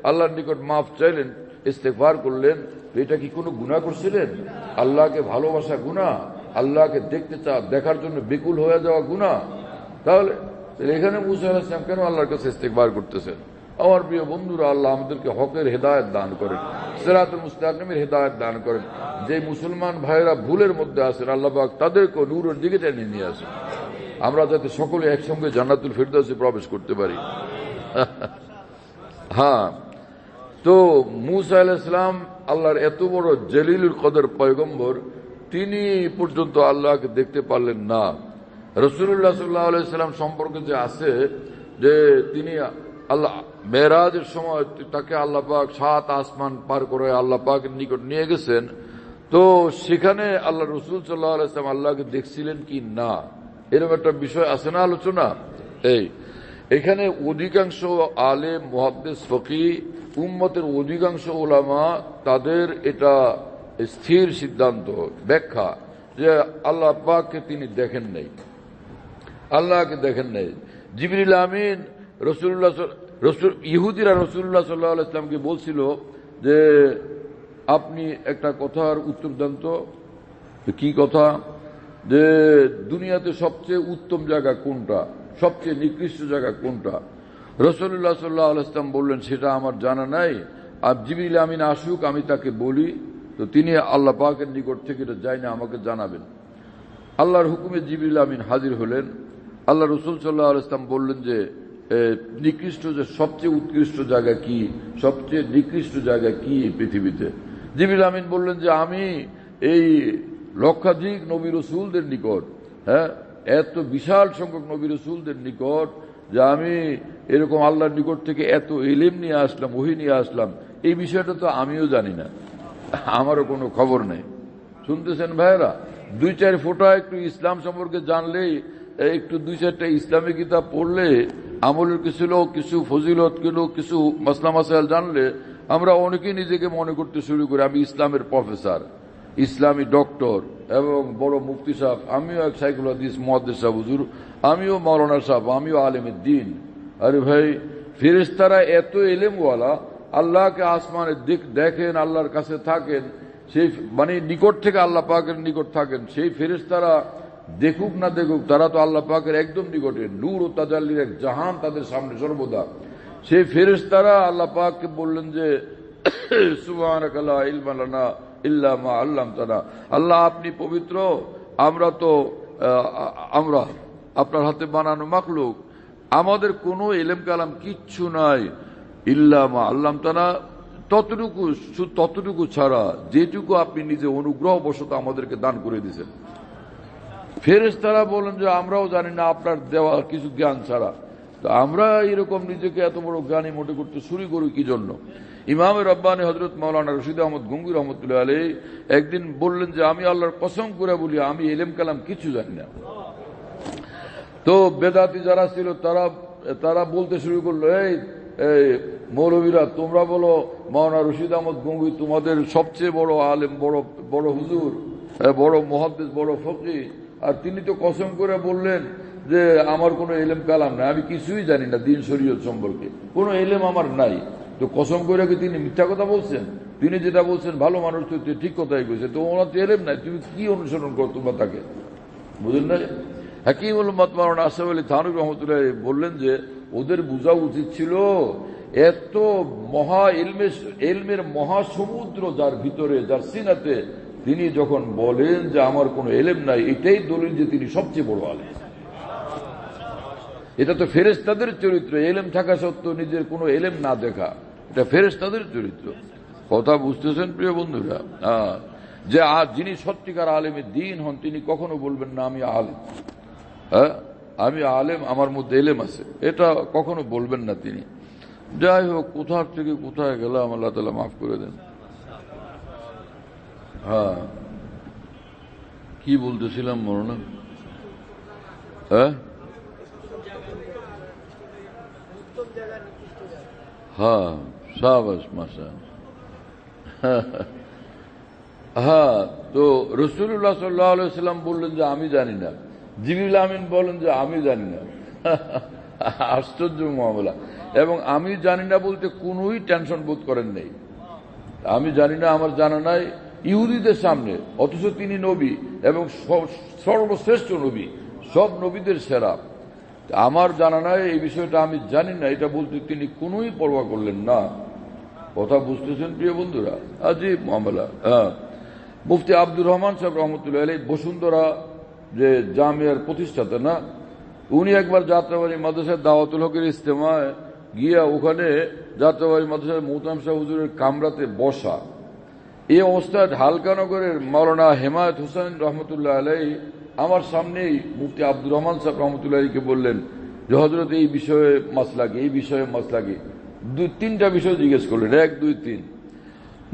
আল্লাহর নিকট মাপ চাইলেন, ইস্তেগফার করলেন, এটা কি কোনো গুনাহ করছিলেন? আল্লাহকে ভালোবাসা গুনাহ? আল্লাহকে দেখতে দেখার জন্য বিকুল হয়ে যাওয়া গুনাহ? তাহলে এখানে মূসা আলাইহিস সালাম কেন আল্লাহর কাছে ইস্তেগফার করতেছেন? আমার প্রিয় বন্ধুরা, আল্লাহ আমাদেরকে হকের হেদায়েত দান করেন, সিরাতুল মুস্তাকিমের হেদায়েত দান করেন। যে মুসলমান ভাইরা ভুলের মধ্যে আছেন, আল্লাহ পাক তাদেরকে নূরের দিকে টেনে নিয়ে আসেন, আমরা যাতে সকলে একসঙ্গে জান্নাতুল ফিরদাউসে প্রবেশ করতে পারি। হ্যাঁ, তো মূসা আলাইহিস সালাম আল্লাহর এত বড় জলিলুল কদর পয়গম্বর, তিনি পর্যন্ত আল্লাহকে দেখতে পারলেন না। রাসূলুল্লাহ সাল্লাল্লাহু আলাইহি সাল্লাম সম্পর্কে যে আছে যে তিনি আল্লাহ মেরাজের সময় তাকে আল্লাহ পাক 7 আসমান পার করে আল্লাহ পাকের নিকট নিয়ে গেছেন, তো সেখানে আল্লাহ রাসূল সাল্লাল্লাহু আলাইহি সাল্লাম আল্লাহকে দেখছিলেন কি না, এরকম একটা বিষয় আছে না আলোচনা। এখানে অধিকাংশ আলেম, মুহাদ্দিস, ফকিহ, উম্মতের অধিকাংশ উলামা তাদের এটা স্থির সিদ্ধান্ত ব্যাখ্যা যে আল্লাহ পাককে তিনি দেখেন নাই, আল্লাহকে দেখেন নাই। জিবরিল আমিন ইহুদিরা রাসূলুল্লাহ সাল্লাল্লাহু আলাইহি ওয়াসাল্লামকে বলছিল যে আপনি একটা কথার উত্তর দেন তো। কি কথা? যে দুনিয়াতে সবচেয়ে উত্তম জায়গা কোনটা, সবচেয়ে নিকৃষ্ট জায়গা কোনটা? রাসূলুল্লাহ সাল্লাল্লাহু আলাইহি ওয়াসাল্লাম বললেন, সেটা আমার জানা নাই, আর জিবরিল আমিন আসুক, আমি তাকে বলি, তো তিনি আল্লাহ পাকের নিকট থেকে এটা যাই না, আমাকে জানাবেন। আল্লাহর হুকুমে জিবরিল আমিন হাজির হলেন। আল্লাহ রাসূল সাল্লাল্লাহু আলাইহি ওয়াসাল্লাম বললেন যে নিকৃষ্ট, যে সবচেয়ে উৎকৃষ্ট জায়গা কি, সবচেয়ে নিকৃষ্ট জায়গা কি পৃথিবীতে? জিবরিল আমিন বললেন যে আমি এই লক্ষাধিক নবী রাসূলদের নিকট, হ্যাঁ, এত বিশাল সংখ্যক নবী রাসূলদের নিকট যে আমি এরকম আল্লাহর নিকট থেকে এত ইলম নিয়ে আসলাম, ওহী নিয়ে আসলাম, এই বিষয়টা তো আমিও জানি না, আমারও কোনো খবর নেই। শুনতেছেন ভাইয়েরা? 2-4 ফোঁটা একটু ইসলাম সম্পর্কে জানলেই, একটু 2-4টা ইসলামী কিতাব পড়লে, আমলের কিছু ফজিলত কিছু মাসলা মাসাইল জানলে আমরা অনেকেই নিজেকে মনে করতে শুরু করি আমি ইসলামের প্রফেসর, ইসলামী ডক্টর এবং বড় মুফতি সাহেব, আমিও এক শাইখুল হাদিস মুহাদ্দিস সাহেব হুজুর, আমিও মাওলানা সাহেব, আমিও আলেমের দ্বীন। আরে ভাই, ফেরেশতারা এত ইলমওয়ালা, আল্লাহকে আসমানে দেখেন, আল্লাহর কাছে থাকেন, সেই মানে নিকট থেকে আল্লাহ পাকের নিকট থাকেন। সেই ফেরেশতারা দেখুক না দেখুক, তারা তো আল্লাহ পাকের একদম নিকটে, নূর ও তাজাল্লির এক জাহান তাদের সামনে সর্বদা। সেই ফেরেশতারা আল্লাহ পাককে বললেন যে সুবহানাকা লা ইলমা লানা ইল্লা মা আল্লামতানা, আল্লাহ আপনি পবিত্র, আমরা আপনার হাতে বানানো মাখলুক, আমাদের কোনো ইলম কালাম কিচ্ছু নাই, ইল্লা মা আল্লামতানা, ততটুকু ছাড়া যেটুকু আপনি নিজে অনুগ্রহ বশত আমাদেরকে দান করে দিয়েছেন। ফেরেশতারা বলেন যে আমরাও জানি না আপনার দেওয়া কিছু জ্ঞান ছাড়া, তো আমরা এরকম নিজেকে এত বড় জ্ঞানী মোটে করতে শুরু করি কি জন্য? ইমাম রব্বানী হযরত মাওলানা রশিদ আহমদ গঙ্গুই রহমতুল্লাহ আলাইহি একদিন বললেন যে আমি আল্লাহর কসম করে বলি আমি ইলম কালাম কিছু জানি না। তো বেদাতি যারা ছিল তারা বলতে শুরু করলো, এই মৌলবীরা তোমরা বলো মাওলানা রশিদ আহমদ গঙ্গুই তোমাদের সবচেয়ে বড় আলেম, বড় হুজুর, বড় মুহাদ্দিস, বড় ফকিহ, আর তিনি তো কসম করে বললেন যে আমার কোনো ইলম কালাম নাই, আমি কিছুই জানি না দিন শরীয়ত সম্পর্কে, কোনো ইলম আমার নাই। তো কসম করে কি তিনি মিথ্যা কথা বলছেন? তিনি যেটা বলছেন ভালো মানুষ তো ঠিক কথাই বলছে, তো ওনার তো ইলম নাই, তুমি কি অনুসরণ করো তোমরা তাকে? বুঝলেন না? হাকিমুল উম্মাত মাওলানা আশরাফ আলী থানভী রহমতুল্লাহ বললেন যে ওদের বোঝা উচিত ছিল এত মহা ইলমের মহাসমুদ্র যার ভিতরে, যার সিনাতে, তিনি যখন বলেন যে আমার কোনো ইলম নাই, এটাই দলিল যে তিনি সবচেয়ে বড় আলেম। এটা তো ফেরেশতাদের চরিত্র, ইলম থাকা সত্ত্বেও নিজের কোনো ইলম না দেখা, এটা ফেরেশতাদের চরিত্র। কথা বুঝতেছেন প্রিয় বন্ধুরা? যে যিনি সত্যিকার আলেমের দ্বীন হন, তিনি কখনো বলবেন না আমি আলেম, আমি আলেম, আমার মধ্যে ইলম আছে, এটা কখনো বলবেন না তিনি। যাই হোক, কোথার থেকে কোথায় গেলাম, আল্লাহ তাআলা মাফ করে দেন। কি বলতেছিলাম মরনা? শাবাশ, মাশাআল্লাহ। তো রাসূলুল্লাহ সাল্লাল্লাহু আলাইহি ওয়াসাল্লাম বললেন যে আমি জানি না, জিবরিল আমিন বলেন যে আমি জানি না। আশ্চর্য মামলা। এবং আমি জানি না বলতে কোনোই টেনশন বোধ করেন নাই, আমি জানি না, আমার জানা নাই ইহুদিদের সামনে, অথচ তিনি নবী এবং সর্বশ্রেষ্ঠ নবী, সব নবীদের সেরা। আমার জানা নাই, এই বিষয়টা আমি জানি না, এটা বলতে তিনি কোনোই পরোয়া করলেন না। কথা বুঝতেছেন প্রিয় বন্ধুরা? আজীব মামলা। মুফতি আব্দুর রহমান সাহেব রহমতুল্লাহ আলাইহি বসুন্ধরা যে জামিয়ার প্রতিষ্ঠাতা না, উনি একবার যাত্রাবাড়ি মাদ্রাসার দাওয়াতুল হকের ইজতেমায় গিয়া ওখানে যাত্রাবাড়ি মাদ্রাসার মুহতামিম সাহেব হুজুরের কামরাতে বসা। এই অবস্থায় ঢালকানগরের মাওলানা হেমায়েত হোসেন রহমতুল্লাহ আলাইহি আমার সামনেই মুফতি আব্দুর রহমান সাহেব রহমতুল্লাহ আলাইহিকে বললেন যে হযরত এই বিষয়ে মাসলাকি, এই বিষয়ে মাসলাকি, 2-3টা বিষয় জিজ্ঞেস করলেন, 1, 2, 3।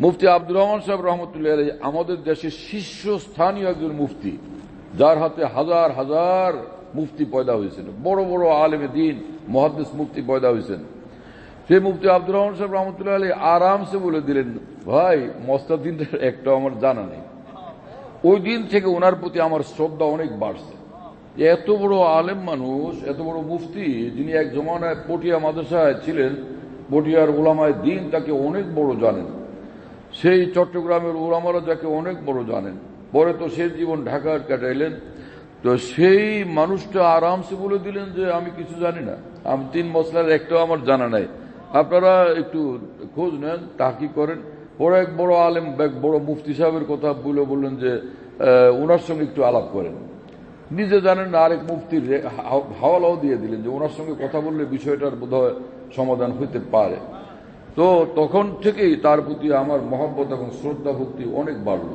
মুফতি আব্দুর রহমান সাহেব রহমতুল্লাহ আলাইহি আমাদের দেশের শীর্ষস্থানীয় একজন মুফতি, যার হাতে হাজার হাজার মুফতি পয়দা হয়েছেন, বড় বড় আলেমে দ্বীন মুহাদ্দিস মুফতি পয়দা হয়েছেন। সেই মুফতি আব্দুর রহমান সাহেব রহমতুল্লাহ আলাইহি আরামসে বলে দিলেন, ভাই মস্তাদিনটার একটা আমার জানা নেই। ওই দিন থেকে ওনার প্রতি আমার শ্রদ্ধা অনেক বাড়ছে। এত বড় আলেম মানুষ, এত বড় মুফতি, যিনি এক জমানায় পটিয়া মাদ্রাসায় ছিলেন, পটিয়ার উলামায়ে দ্বীন তাকে অনেক বড় জানেন, সেই চট্টগ্রামের উলামারা যাকে অনেক বড় জানেন, পরে তো শেষ জীবন ঢাকায় কাটাইলেন। তো সেই মানুষটা আরামসে বলে দিলেন যে আমি কিছু জানি না, আমি 3 মসলার একটাও আমার জানা নাই, আপনারা একটু খোঁজ নেন, তাহকিক করেন। পরে এক বড় আলেম, বড় মুফতি সাহেবের কথা বললেন যে ওনার সঙ্গে একটু আলাপ করেন। নিজে জানেন না, আরেক মুফতির হাওয়ালাও দিয়ে দিলেন যে ওনার সঙ্গে কথা বললে বিষয়টার বোধহয় সমাধান হইতে পারে। তো তখন থেকেই তার প্রতি আমার মহব্বত এবং শ্রদ্ধা ভক্তি অনেক বাড়ল।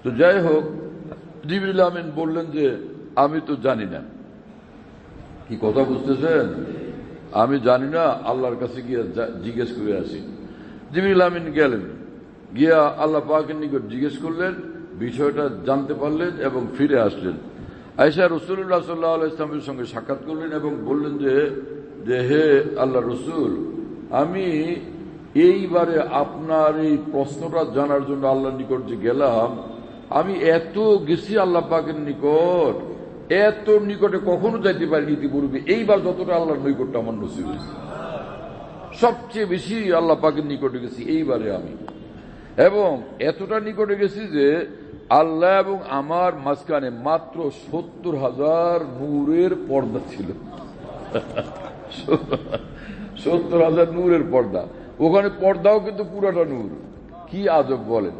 তো যাই হোক, জিবরিল আমিন বললেন যে আমি তো জানি না। কি কথা বুঝতেছেন? আমি জানি না, আল্লাহর কাছে গিয়ে জিজ্ঞেস করে আসি। জিবরিল আমিন গেলেন, গিয়া আল্লাহ পাকের নিকট জিজ্ঞেস করলেন, বিষয়টা জানতে পারলেন এবং ফিরে আসলেন। আয়েশা রাসূলুল্লাহ সাল্লাল্লাহু আলাইহি ওয়াসাল্লামের সঙ্গে সাক্ষাৎ করলেন এবং বললেন যে হে আল্লাহ রসুল, আমি এইবারে আপনার এই প্রশ্নটা জানার জন্য আল্লাহর নিকট যে গেলাম, আমি এত গেছি আল্লাহ পাকের নিকট, এত নিকটে কখনো যাইতে পারিনি ইতিপূর্বে। এইবার যতটা আল্লাহর নিকটটা আমার নসিব হয়েছে, সবচেয়ে বেশি আল্লাহ পাকের নিকটে গেছি এইবারে আমি, এবং এতটা নিকটে গেছি যে আল্লাহ এবং আমার মাঝখানে মাত্র 70,000 নূরের পর্দা ছিল। 70,000 নূরের পর্দা, ওখানে পর্দাও কিন্তু পুরাটা নূর। কি আজব বলেন,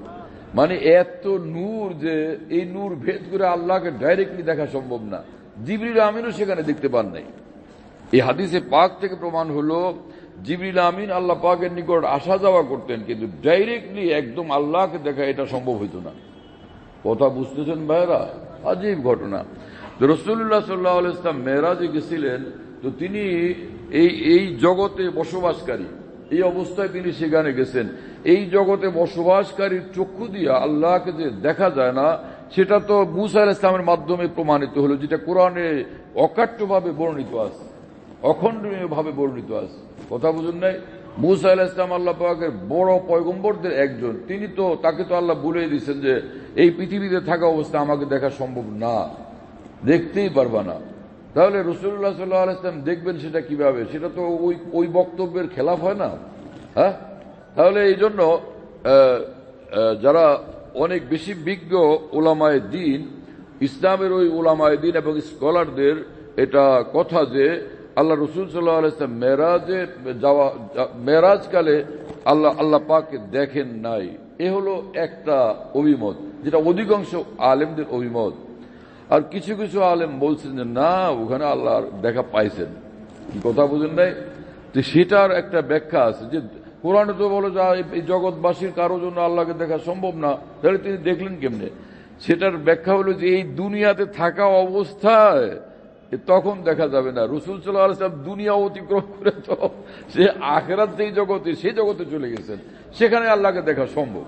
মানে এত নূর যে এই নূর ভেদ করে আল্লাহকে ডাইরেক্টলি দেখা সম্ভব না। জিবরিল আমিনও সেখানে দেখতে পান নাই। এই হাদিসে পাক থেকে প্রমাণ হলো জিবরিল আমিন আল্লাহ পাকের নিকট আসা যাওয়া করতেন, কিন্তু ডাইরেক্টলি একদম আল্লাহকে দেখা এটা সম্ভব হইত না। কথা বুঝতেছেন ভাইরা? আজীব ঘটনা। রাসূলুল্লাহ সাল্লাল্লাহু আলাইহি ওয়াসাল্লাম মেরাজে গেছিলেন, তো তিনি এই জগতে বসবাসকারী, এই অবস্থায় তিনি সেখানে গেছেন। এই জগতে বসবাসকারীর চক্ষু দিয়ে আল্লাহকে যে দেখা যায় না, সেটা তো মূসা আলাইহিস সালামের মাধ্যমে প্রমাণিত হলো, যেটা কোরআনে অকাট্যভাবে বর্ণিত আছে, অখণ্ডনীয় ভাবে বর্ণিত আছে। কথা বুঝুন নাই? মূসা আলাইহিস সালাম আল্লাহ পাকের বড় পয়গম্বরদের একজন, তিনি তো তাকে তো আল্লাহ বলে দিয়েছেন যে এই পৃথিবীতে থাকা অবস্থা আমাকে দেখা সম্ভব না, দেখতেই পারবা না। তাহলে রাসূলুল্লাহ সাল্লাল্লাহু আলাইহি ওয়াসাল্লাম দেখবেন সেটা কিভাবে? সেটা তো ওই বক্তব্যের খেলাফ হয় না। হ্যাঁ, তাহলে এই জন্য যারা অনেক বেশি বিজ্ঞ ওলামায়ে দ্বীন, ইসলামের ওই ওলামায়ে দ্বীন এবং স্কলারদের এটা কথা যে আল্লাহ রাসূল সাল্লাল্লাহু আলাইহি ওয়াসাল্লাম মেরাজকালে আল্লাহ পাককে দেখেন নাই, এ হলো একটা অভিমত, যেটা অধিকাংশ আলেমদের অভিমত। আর কিছু কিছু আলেম বলছেন যে না, ওখানে আল্লাহর দেখা পাইছেন। কি কথা বুঝেন নাই? তো সেটার একটা ব্যাখ্যা আছে যে কোরআনে তো বলে যে এই জগৎবাসীর কারোর জন্য আল্লাহকে দেখা সম্ভব না, তাহলে তিনি দেখলেন কেমনে? সেটার ব্যাখ্যা হলো যে এই দুনিয়াতে থাকা অবস্থায় তখন দেখা যাবে না। রাসূল সাল্লাল্লাহু আলাইহি ওয়াসাল্লাম দুনিয়া অতিক্রম করে তো সে আখিরাত যেই জগতে, সেই জগতে চলে গেছেন, সেখানে আল্লাহকে দেখা সম্ভব।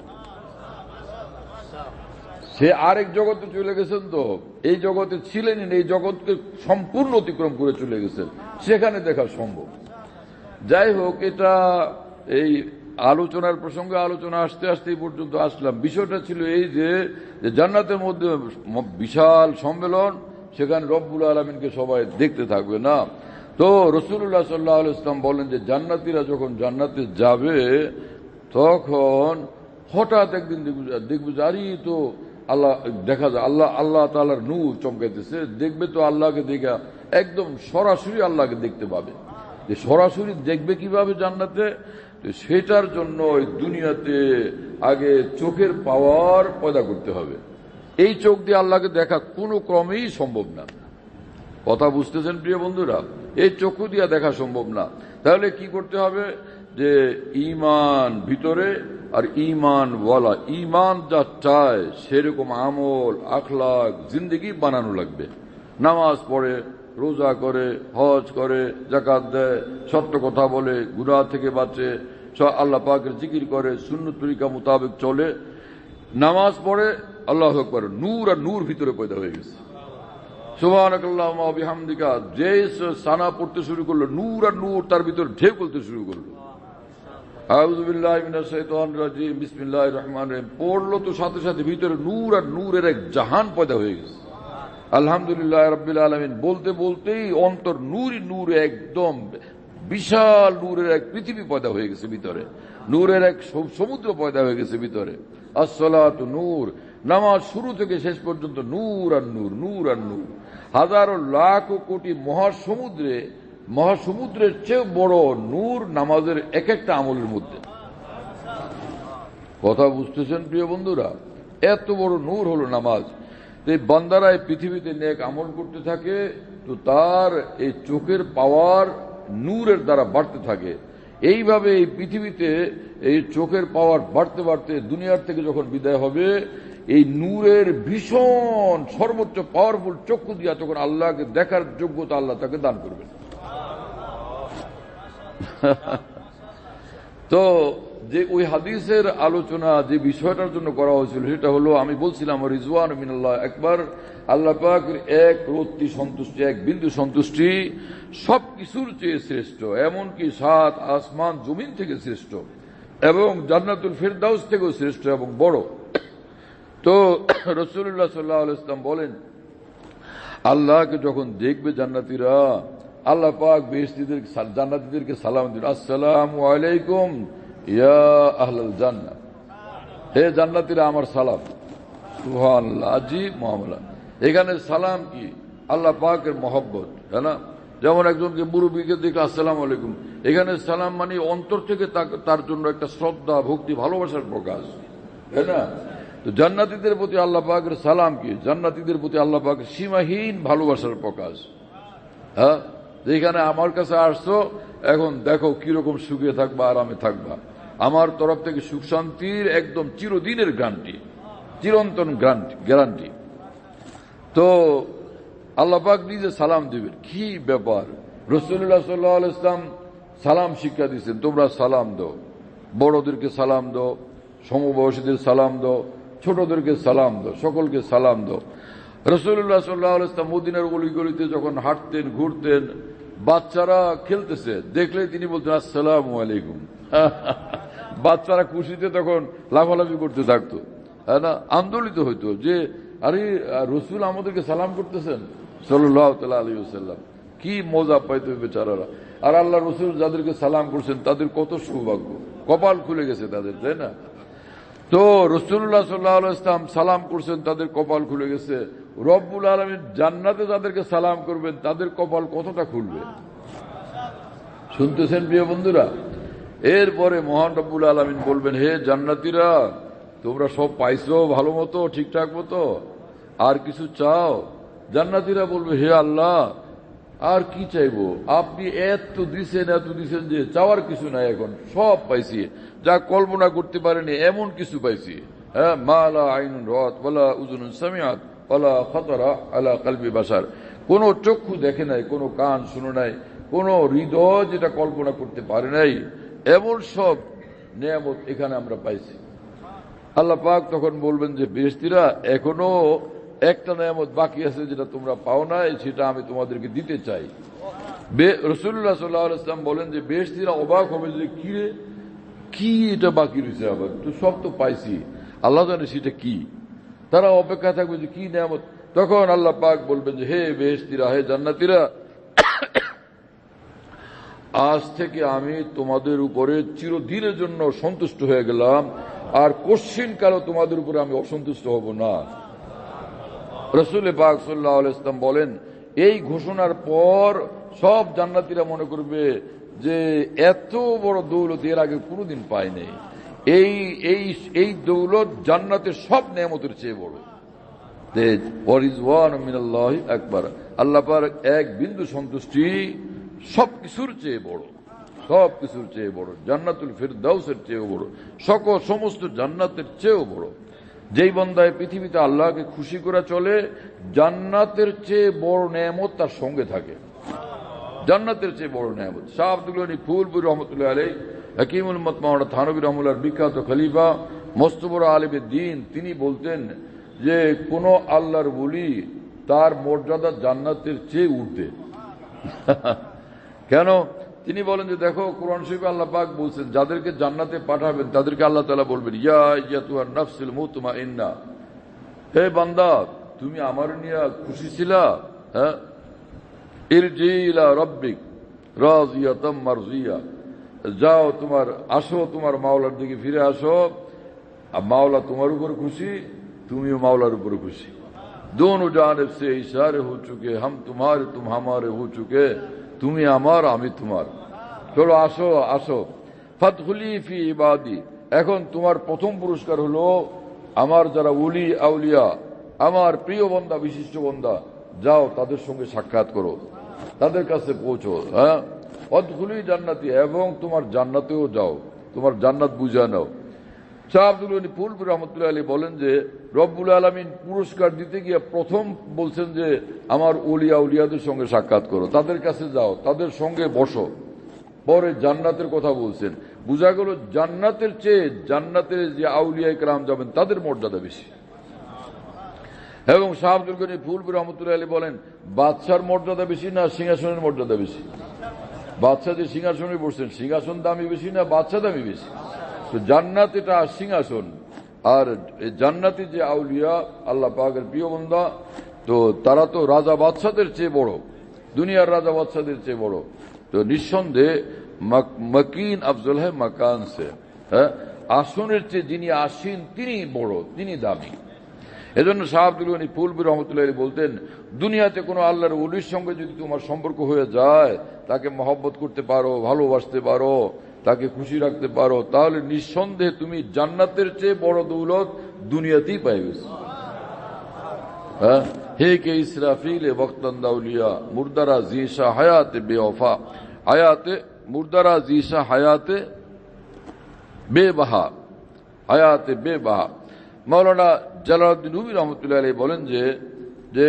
সে আরেক জগতে চলে গেছেন, তো এই জগতে ছিলেনই না, এই জগৎকে সম্পূর্ণ অতিক্রম করে চলে গেছেন, সেখানে দেখা সম্ভব। যাই হোক, এটা এই আলোচনার প্রসঙ্গে আলোচনা আসতে আসতে এই পর্যন্ত আসলাম। বিষয়টা ছিল এই যে জান্নাতের মধ্যে বিশাল সম্মেলন, সেখানে রব্বুল আলামিনকে সবাই দেখতে থাকবে না। তো রাসূলুল্লাহ সাল্লাল্লাহু আলাইহি ওয়াসাল্লাম বলেন যে জান্নাতীরা যখন জান্নাতে যাবে, তখন হঠাৎ একদিন দেখবে যে আরে তো আল্লাহ দেখা যায়, আল্লাহ তাআলার নূর চমকাইতেছে। দেখবে তো আল্লাহকে দেখা একদম সরাসরি আল্লাহকে দেখতে পাবে। যে সরাসরি দেখবে কিভাবে জান্নাতে? সেটার জন্য ওই দুনিয়াতে আগে চোখের পাওয়ার পয়দা করতে হবে। এই চোখ দিয়ে আল্লাহকে দেখা কোনো ক্রমেই সম্ভব না। কথা বুঝতেছেন প্রিয় বন্ধুরা? এই চক্ষু দিয়ে দেখা সম্ভব না। তাহলে কি করতে হবে? যে ঈমান ভিতরে, আর ঈমান ওয়ালা, ঈমান যা চায় সেরকম আমল আখলাক জিন্দেগি বানানো লাগবে। নামাজ পড়ে, রোজা করে, হজ করে, যাকাত দেয়, সত্য কথা বলে, গুনাহ থেকে বাঁচে, আল্লাহ পাকের জিকির করে, সুন্নত তরিকা মোতাবেক চলে, নামাজ পড়ে, আল্লাহু আকবার, নূর আর নূর ভিতরে পয়দা হয়ে গেছে। সুবহানাকাল্লাহুম্মা ওয়া বিহামদিকা, যে সানা পড়তে শুরু করলো, নূর আর নূর তার ভিতরে ঢেউ করতে শুরু করলো। আউযু বিল্লাহি মিনাশ শাইতানির রাজিম, বিসমিল্লাহির রহমানির রহিম পড়লো, তো সাথে সাথে ভিতরে নূর আর নূরের এক জাহান পয়দা হয়ে গেছে। আলহামদুলিল্লাহ রাব্বিল আলামিন বলতে বলতেই অন্তর নূরই নূরে একদম বিশাল নূরের এক পৃথিবী পয়দা হয়ে গেছে ভিতরে, নূরের এক সমুদ্র পয়দা হয়ে গেছে ভিতরে। আসসালাতু নূর, নামাজ শুরু থেকে শেষ পর্যন্ত নূর আর নূর, নূর আর নূর। হাজারো লাখ কোটি মহাসমুদ্রের চেয়ে বড় নূর নামাজের এক একটা আমলের মধ্যে। কথা বুঝতেছেন প্রিয় বন্ধুরা? এত বড় নূর হলো নামাজ। এই বান্দারা এই পৃথিবীতে নেক আমল করতে থাকে, তো তার এই চোখের পাওয়ার নূরের দ্বারা বাড়তে থাকে। এইভাবে এই পৃথিবীতে এই চোখের পাওয়ার বাড়তে বাড়তে দুনিয়ার থেকে যখন বিদায় হবে, এই নূরের ভীষণ সর্বোচ্চ পাওয়ারফুল চক্ষু দিয়া তখন আল্লাহকে দেখার যোগ্যতা আল্লাহ তাকে দান করবেন। তো যে ওই হাদিসের আলোচনা যে বিষয়টার জন্য করা হয়েছিল সেটা হলো, আমি বলছিলাম রিজওয়ান মিনাল্লাহ একবার, আল্লাহ পাকের এক রত্তি সন্তুষ্টি, এক বিন্দু সন্তুষ্টি সবকিছুর চেয়ে শ্রেষ্ঠ, এমনকি সাত আসমান জমিন থেকে শ্রেষ্ঠ এবং জান্নাতুল ফিরদাউস থেকেও শ্রেষ্ঠ এবং বড়। তো রাসূলুল্লাহ সাল্লাল্লাহু আলাইহি ওয়াসাল্লাম বলেন, আল্লাহকে যখন দেখবে জান্নাতীরা, আল্লাহ পাক বেহেশতীদের জান্নাতীদেরকে সালাম দিন, আসসালামু আলাইকুম ইয়া আহলাল জান্নাহ, হে জান্নাতীরা আমার সালাম। সুবহানাল্লাহ, আজীব মামলা। এখানে সালাম কি? আল্লাহ পাকের মহব্বত, তাই না? যেমন একজনকে মুরব্বীকে দেখে আসসালামু আলাইকুম, এখানে সালাম মানে অন্তর থেকে তার জন্য একটা শ্রদ্ধা, ভক্তি, ভালোবাসার প্রকাশ, তাই না? তো জান্নাতীদের প্রতি আল্লাহ পাকের সালাম কি? জান্নাতীদের প্রতি আল্লাহ পাকের সীমাহীন ভালোবাসার প্রকাশ। হ্যাঁ, যেখানে আমার কাছে আসছো, এখন দেখো কিরকম সুখে থাকবা, আরামে থাকবা, আমার তরফ থেকে সুখ শান্তির একদম চিরদিনের গ্যারান্টি, চিরন্তন গ্যারান্টি। তো আল্লাহ পাক নিজে সালাম দিবেন, কি ব্যাপার! রাসূলুল্লাহ সাল্লাল্লাহু আলাইহি ওয়াসাল্লাম সালাম শিক্ষা দিয়েছেন, তোমরা সালাম দাও, বড়দেরকে সালাম দাও, সমবয়সীদের সালাম দাও, ছোটদেরকে সালাম দাও, সকলকে সালাম দাও। রাসূলুল্লাহ সাল্লাল্লাহু আলাইহি ওয়াসাল্লাম মদিনার গলিগলিতে যখন হাঁটতেন, ঘুরতেন, বাচ্চারা খেলতেছে দেখলে তিনি বলতেন আসসালামু আলাইকুম। বাচ্চারা খুশিতে তখন লাফালাফি করতে থাকতো, না, আন্দোলিত হইতো যে আরে রসুল আমাদেরকে সালাম করতেছেন সাল্লাল্লাহু তাআলা আলাইহি ওয়াসাল্লাম, কি মজা পাইতো বেচারারা। আর আল্লাহ রসুল যাদেরকে সালাম করছেন তাদের কত সৌভাগ্য, কপাল খুলে গেছে তাদের, তাই না? তো রাসূলুল্লাহ সাল্লাল্লাহু আলাইহি ওয়াসাল্লাম সালাম করছেন, তাদের কপাল খুলে গেছে। রব্বুল আলামিন জান্নাতে যাদেরকে সালাম করবেন তাদের কপাল কতটা খুলবে, শুনতেছেন প্রিয় বন্ধুরা? এরপরে মহান রব্বুল আলামিন বলবেন, হে জান্নাতীরা, তোমরা সব পাইছো ভালো মতো, ঠিকঠাক মতো, আর কিছু চাও? জান্নাতীরা বলবে, হে আল্লাহ, আর কি চাইবো? আপনি এত দিছেন যে চাওয়ার কিছু নাই, এখন সব পাইছি, যা কল্পনা করতে পারেনি এমন কিছু পাইছি। হ্যাঁ, মা লা আইনুন রাআত ওয়ালা উযুনুন সামিআত ওয়ালা খাতারা আলা কলবি বাশার, কোন চক্ষু দেখে নাই, কোন কান শুনে নাই, কোন হৃদয় যেটা কল্পনা করতে পারে নাই, এমন সব নিয়ামত এখানে আমরা পাইছি। আল্লাহ পাক তখন বলবেন যে বেহেশতীরা, এখনো একটা নিয়ামত বাকি আছে যেটা তোমরা পাও নাই, সেটা আমি তোমাদেরকে দিতে চাই। রাসূলুল্লাহ সাল্লাল্লাহু আলাইহি ওয়াসাল্লাম বলেন যে বেহেশতীরা অবাক হবে যে কি এটা বাকি রয়েছে, আবার তো সব তো পাইছি, আল্লাহ জানে সেটা কি। তারা অপেক্ষা থাকবে যে কি নিয়ামত। তখন আল্লাহ পাক বলবেন যে হে বেহেশতীরা, হে জান্নাতীরা, আজ থেকে আমি তোমাদের উপরে চিরদিনের জন্য সন্তুষ্ট হয়ে গেলাম, আর কোশ্চিন কালও তোমাদের উপরে আমি অসন্তুষ্ট হব না। রাসূল পাক সাল্লাল্লাহু আলাইহি ওয়াসাল্লাম বলেন, এই ঘোষণার পর সব জান্নাতীরা মনে করবে যে এত বড় দৌলত এর আগে কোনোদিন পায় নাই, এই দৌলত জান্নাতের সব নেয়ামতের চেয়ে বড়। ওয়ারিজওয়ান মিনাল্লাহি আকবার, আল্লাহ পাক এক বিন্দু সন্তুষ্টি সবকিছুর চেয়ে বড়, সবকিছুর চেয়ে বড়, জান্নাতুল ফিরদাউসের চেয়েও বড়, সমস্ত জান্নাতের চেয়েও বড়। যেই বান্দায় পৃথিবীতে আল্লাহকে খুশি করে চলে, জান্নাতের চেয়ে বড় নেয়ামত তার সঙ্গে থাকে, জান্নাতের চেয়ে বড় নেয়ামত। শাহ আব্দুল গনি ফুলপুর রহমতুল্লাহ আলাইহি, হাকিমুল উম্মত মাওলানা থানভী রহমাতুল্লাহর বিখ্যাত খলিফা, মস্ত বড় আলিমে দ্বীন, তিনি বলতেন যে কোন আল্লাহর ওলি তার মর্যাদা জান্নাতের চেয়ে উঠবে। কেন? তিনি বলেন যে দেখো, কোরআন শরীফে আল্লাহ পাক বলছেন যাদেরকে জান্নাতে পাঠাবেন তাদেরকে আল্লাহ তাআলা বলবেন, ইয়া আইয়াতুহান নাফসুল মুতমাইন্না, হে বান্দা তুমি আমার নিয়ে খুশি ছিলা, হ্যাঁ, ইরজি ইলা রাব্বিক রাযিয়াতাম মারজিয়া, যাও আসো তোমার মাওলার দিকে ফিরে আসো, মাওলা তোমার উপর খুশি, তুমিও মাওলার উপর খুশি। दोनों जानिब से इशारे हो चुके, हम तुम्हारे तुम हमारे हो चुके, তুমি আমার আমি তোমার, চলো আসো আসো, ফাদখুলি ফি ইবাদি। এখন তোমার প্রথম পুরস্কার হলো আমার যারা ওলি আউলিয়া, আমার প্রিয় বান্দা, বিশিষ্ট বান্দা, যাও তাদের সঙ্গে সাক্ষাৎ করো, তাদের কাছে পৌঁছো। হ্যাঁ, ফাদখুলি জান্নাতি, এবং তোমার জান্নাতেও যাও, তোমার জান্নাত বুঝা নাও। শাহ আব্দুল গনি ফুলপুর রহমতুল্লাহ আলাইহি বলেন যে রব্বুল আলামিন পুরস্কার দিতে গিয়ে প্রথম বলছেন যে আমার ওলিয়া উলিয়াদের সঙ্গে সাক্ষাৎ করো, তাদের কাছে যাও, তাদের সঙ্গে বসো, পরে জান্নাতের কথা বলছেন। বোঝা গেল জান্নাতের চেয়ে জান্নাতের যে আউলিয়া ইকরাম যাবেন তাদের মর্যাদা বেশি। এবং শাহ আব্দুল গনি ফুলপুর রহমতুল্লাহ আলী বলেন, বাদশার মর্যাদা বেশি না সিংহাসনের মর্যাদা বেশি? বাদশা যে সিংহাসনে বসছেন, সিংহাসন দামি বেশি না বাদশা দামি বেশি? তো জান্নাত এটা সিংহাসন, আর জান্নাতি যে আউলিয়া আল্লাহ পাকের প্রিয় বান্দা, তো তারা তো রাজা বাদশাদের চেয়ে বড়, দুনিয়ার রাজা বাদশাদের চেয়ে বড়। তো নিঃসন্দেহে মকিন আফজল হয় মাকান সে, হ্যাঁ, আসনের চেয়ে যিনি আসীন তিনি বড়, তিনি দামি। এজন্য শাহ আব্দুল গনি ফুলপুর রহমতুল্লাহ বলতেন, দুনিয়াতে কোনো আল্লাহর ওলির সঙ্গে যদি তোমার সম্পর্ক হয়ে যায়, তাকে মহব্বত করতে পারো, ভালোবাসতে পারো, তাকে খুশি রাখতে পারো, তাহলে নিঃসন্দেহে তুমি জান্নাতের চেয়ে বড় দৌলত দুনিয়াতেই পাইবে। হ্যাঁ, হে কে ইসরাফিল বক্তন দাউলিয়া মুর্দারা জিশা হায়াতে বেওফা, হায়াতে মুর্দারা জিশা হায়াতে বেবাহা, হায়াতে বেবাহা। মৌলানা জালালউদ্দিন রুমি রহমতুল্লাহ আলাইহি বলেন যে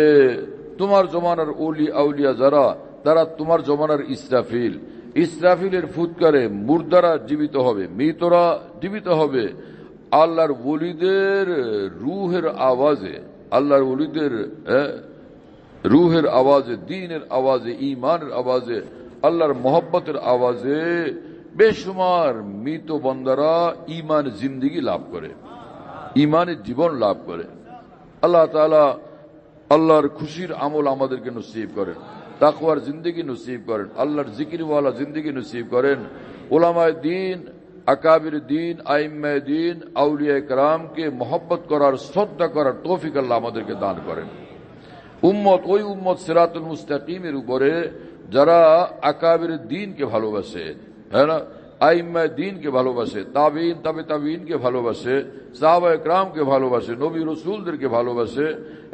তোমার জমানার ওলি আউলিয়া যারা, তারা তোমার জমানার ইসরাফিল, ইসরাফিলের ফুৎকারে মুর্দারা জীবিত হবে, মৃতরা জীবিত হবে আল্লাহর ওলিদের রুহের আওয়াজে, আল্লাহর ওলিদের রুহের আওয়াজে, দ্বীনের আওয়াজে, ঈমানের আওয়াজে, আল্লাহর মহব্বতের আওয়াজে বেশুমার মৃত বান্দারা ঈমান জিন্দেগি লাভ করে, ঈমানের জীবন লাভ করে। আল্লাহ তাআলা আল্লাহর খুশির আমল আমাদেরকে নসিব করেন, তাকওয়ার জিন্দেগি নসিব করেন, আল্লাহর জিকিরওয়ালা জিন্দেগি নসিব করেন। উলামায়ে দ্বীন, আকাবির দ্বীন, আইম্মায়ে দ্বীন, আউলিয়া ইকরামকে মহব্বত করার, শ্রদ্ধা করার তৌফিক আল্লাহ আমাদেরকে দান করেন। উম্মত, ওই উম্মত সিরাতুল মুস্তাকিমের উপরে যারা আকাবির দ্বীনকে ভালোবাসে, হ্যাঁ না, আইম্মায়ে দ্বীনকে ভালোবাসে, তাবিঈন, তাবে তাবিঈনকে ভালোবাসে, সাহাবায়ে কেরামকে ভালোবাসে, নবী রাসূলদেরকে ভালোবাসে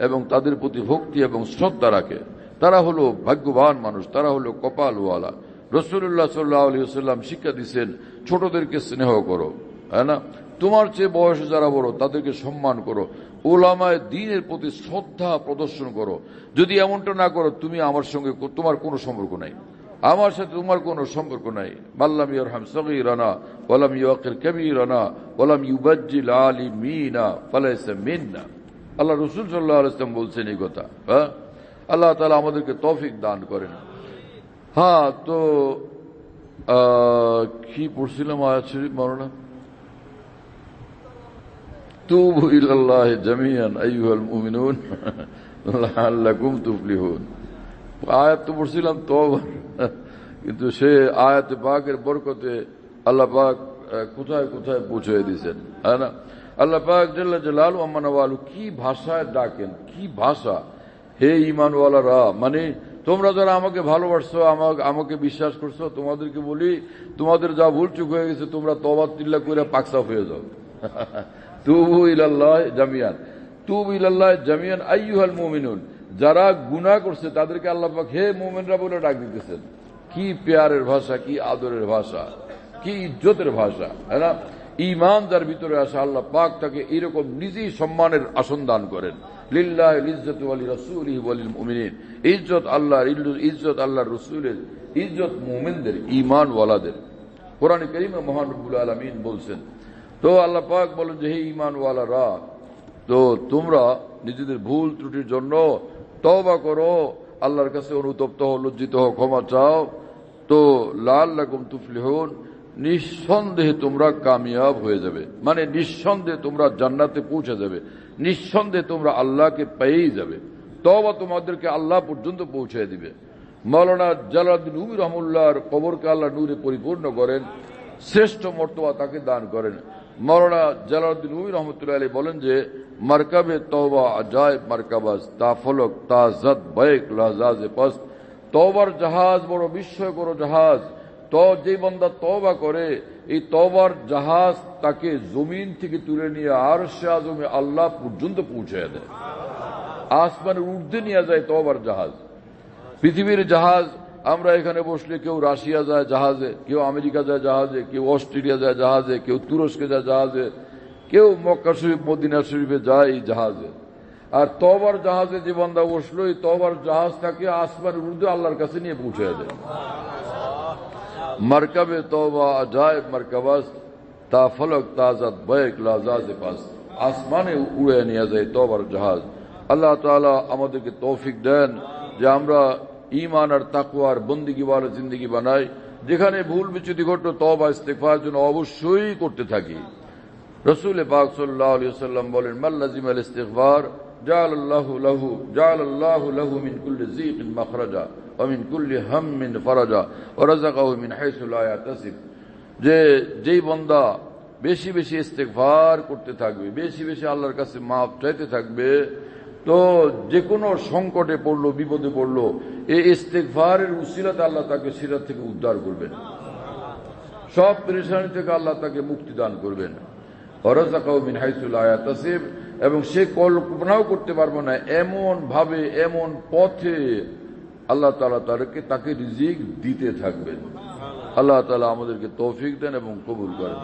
এবং তাদের প্রতি ভক্তি এবং শ্রদ্ধা রাখে, তারা হলো ভাগ্যবান মানুষ, তারা হলো কপালওয়ালা। রাসূলুল্লাহ সাল্লাল্লাহু আলাইহি ওয়াসাল্লাম শিক্ষা দিয়েছেন, ছোটদেরকে স্নেহ করো, হ্যাঁ না, তোমার চেয়ে বয়সে যারা বড় তাদেরকে সম্মান করো, উলামায়ে দ্বীনের প্রতি শ্রদ্ধা প্রদর্শন করো। যদি এমনটা না করো, তুমি আমার সঙ্গে, তোমার কোনো সম্পর্ক নাই, আমার সাথে তোমার কোনো সম্পর্ক নাই। মাল্লাম ইয়ারহাম সগীরানা ওয়ালাম ইউকির কাবীরানা ওয়ালাম ইউবাজ্জিল আলিমিনা ফালাইসা মিন্না। আল্লাহ রাসূল সাল্লাল্লাহু আলাইহি ওয়াসাল্লাম বলছেন এই কথা। হ্যাঁ, আল্লাহ তাআলা আমাদেরকে তৌফিক দান করেন। হ্যাঁ, তো কি পড়ছিলাম আয়াত শরীফ মাওলানা? তুবু ইলাল্লাহি জামিআন আইয়ুহাল মুমিনুন লাআল্লাকুম তুফলিহুন। আয়াত তো পড়ছিলাম তওবা, কিন্তু সে আয়াত পাকের বরকতে আল্লাহ পাক কোথায় কোথায় পৌঁছে দিয়েছেন, হ্যাঁ না। আল্লাহ পাক জাল্লা জালালু আম্মা নওয়ালু কি ভাষায় ডাকেন, কি ভাষা! হে ঈমানওয়ালারা, মানে তোমরা যারা আমাকে ভালোবাসছো, আমাকে বিশ্বাস করছো, তোমাদেরকে বলি, তোমাদের যা ভুল চুক হয়ে গেছে তোমরা তওবা তিল্লা করে পাকসাফ হয়ে যাও। তুবু ইলাল্লাহি জামিআন, তুবু ইলাল্লাহি জামিআন আইয়ুহাল মুমিনুন। যারা গুনাহ করছে তাদেরকে আল্লাহ পাক হে মুমিনরা বলে ডাক দিতেছেন। কি প্যারের ভাষা, কি আদরের ভাষা, কি ইজ্জতের ভাষা, হ্যাঁ না। ঈমান যার ভিতরে আসে, আল্লাহ পাক তাকে এরকম নিজেই সম্মানের আসন দান করেন। লিল্লাহিল ইজ্জাতু ওয়া লিরাসূলিহি ওয়া লিল মুমিনিন। ইজ্জত আল্লাহর, ইজ্জত আল্লাহর রাসূলের, ইজ্জত মুমিনদের, ঈমানওয়ালাদের। কোরআনে কারীমে মহান রব্বুল আলামিন বলছেন, তো আল্লাহ পাক বলেন যে হে ঈমানওয়ালারা, তো তোমরা নিজেদের ভুল ত্রুটির জন্য তওবা করো, আল্লাহর কাছে অনুতপ্ত হও, লজ্জিত হও, ক্ষমা চাও, তো লাআল্লাকুম তুফলিহুন, নিঃসন্দেহে তোমরা কামিয়াব হয়ে যাবে, মানে নিঃসন্দেহে তোমরা জান্নাতে পৌঁছে যাবে, নিঃসন্দেহে তোমরা আল্লাহকে পেয়েই যাবে। তওবা তোমাদেরকে আল্লাহ পর্যন্ত পৌঁছে দিবে। মাওলানা জালালউদ্দিন রুমি রহমাতুল্লাহর কবরকে আল্লাহ নূরে পরিপূর্ণ করেন, শ্রেষ্ঠ মর্তবা তাকে দান করেন। মাওলানা জালালউদ্দিন রুমি রহমতুল্লাহ আলাইহি বলেন যে মারকাবে তওবা আজায়েব মারকাবাস, তা ফলক তা জাদ বাইক লাজাজে পাস। তওবার জাহাজ বড় বিস্ময়কর জাহাজ। তো যে বান্দা তওবা করে, এই তওবার জাহাজ তাকে জমিন থেকে তুলে নিয়ে আরশে আযমে আল্লাহ পর্যন্ত পৌঁছায় দেয়, আসমানের ঊর্ধ্বে নিয়ে যায় তওবার জাহাজ। পৃথিবীর জাহাজ, আমরা এখানে বসলে কেউ রাশিয়া যায় জাহাজে, কেউ আমেরিকা যায় জাহাজে, কেউ অস্ট্রেলিয়া যায় জাহাজে, কেউ তুরস্কে যায় জাহাজে, কেউ মক্কা শরীফ মদিনা শরীফে যায় এই জাহাজে। আর তওবার জাহাজে যে বান্দা বসলো, এই তওবার জাহাজ তাকে আসমানের ঊর্ধ্বে আল্লাহর কাছে নিয়ে পৌঁছে দেয়। मरकब तौबा अजायब मरकबास ता फलक ताजत बैक लाजाज पास আসমানে উড়ে নিয়ে যায় তওবার জাহাজ। আল্লাহ তাআলা আমাদেরকে তৌফিক দেন যে আমরা ঈমান আর তাকওয়ার বন্দেগীওয়ালা জিন্দেগি বানাই, যেখানে ভুল বিচ্যুতি ঘটলো তওবা ইস্তিগফার জন্য অবশ্যই করতে থাকি। রাসূল পাক সাল্লাল্লাহু আলাইহি ওয়াসাল্লাম বলেন, মাল্লাজিমাল ইস্তিগফার জাআলাল্লাহু লাহু মিন কুল্লি যিকিন মাখরাজা ওয়া মিন কুল্লি হাম্মিন ফারাজা ওয়া রাযাকাহু মিন হাইসু লা ইয়াহতাসিব। যেই বান্দা বেশি বেশি ইস্তিগফার করতে থাকবে, বেশি বেশি আল্লাহর কাছে মাফ চাইতে থাকবে, তো যে কোনো সংকটে পড়লো, বিপদে পড়লো, এই ইস্তিগফারের উসিলাতে আল্লাহ তাকে সিরাত থেকে উদ্ধার করবেন, সব পেরেশানি থেকে আল্লাহ তাকে মুক্তি দান করবেন। ওয়ারাযাকাহু মিন হাইসু লা ইয়াহতাসিব, এবং সে কল্পনাও করতে পারবে না এমন ভাবে, এমন পথে আল্লাহ তাআলা তাকে রিজিক দিতে থাকবেন। আল্লাহ তাআলা আমাদেরকে তৌফিক দেন এবং কবুল করেন।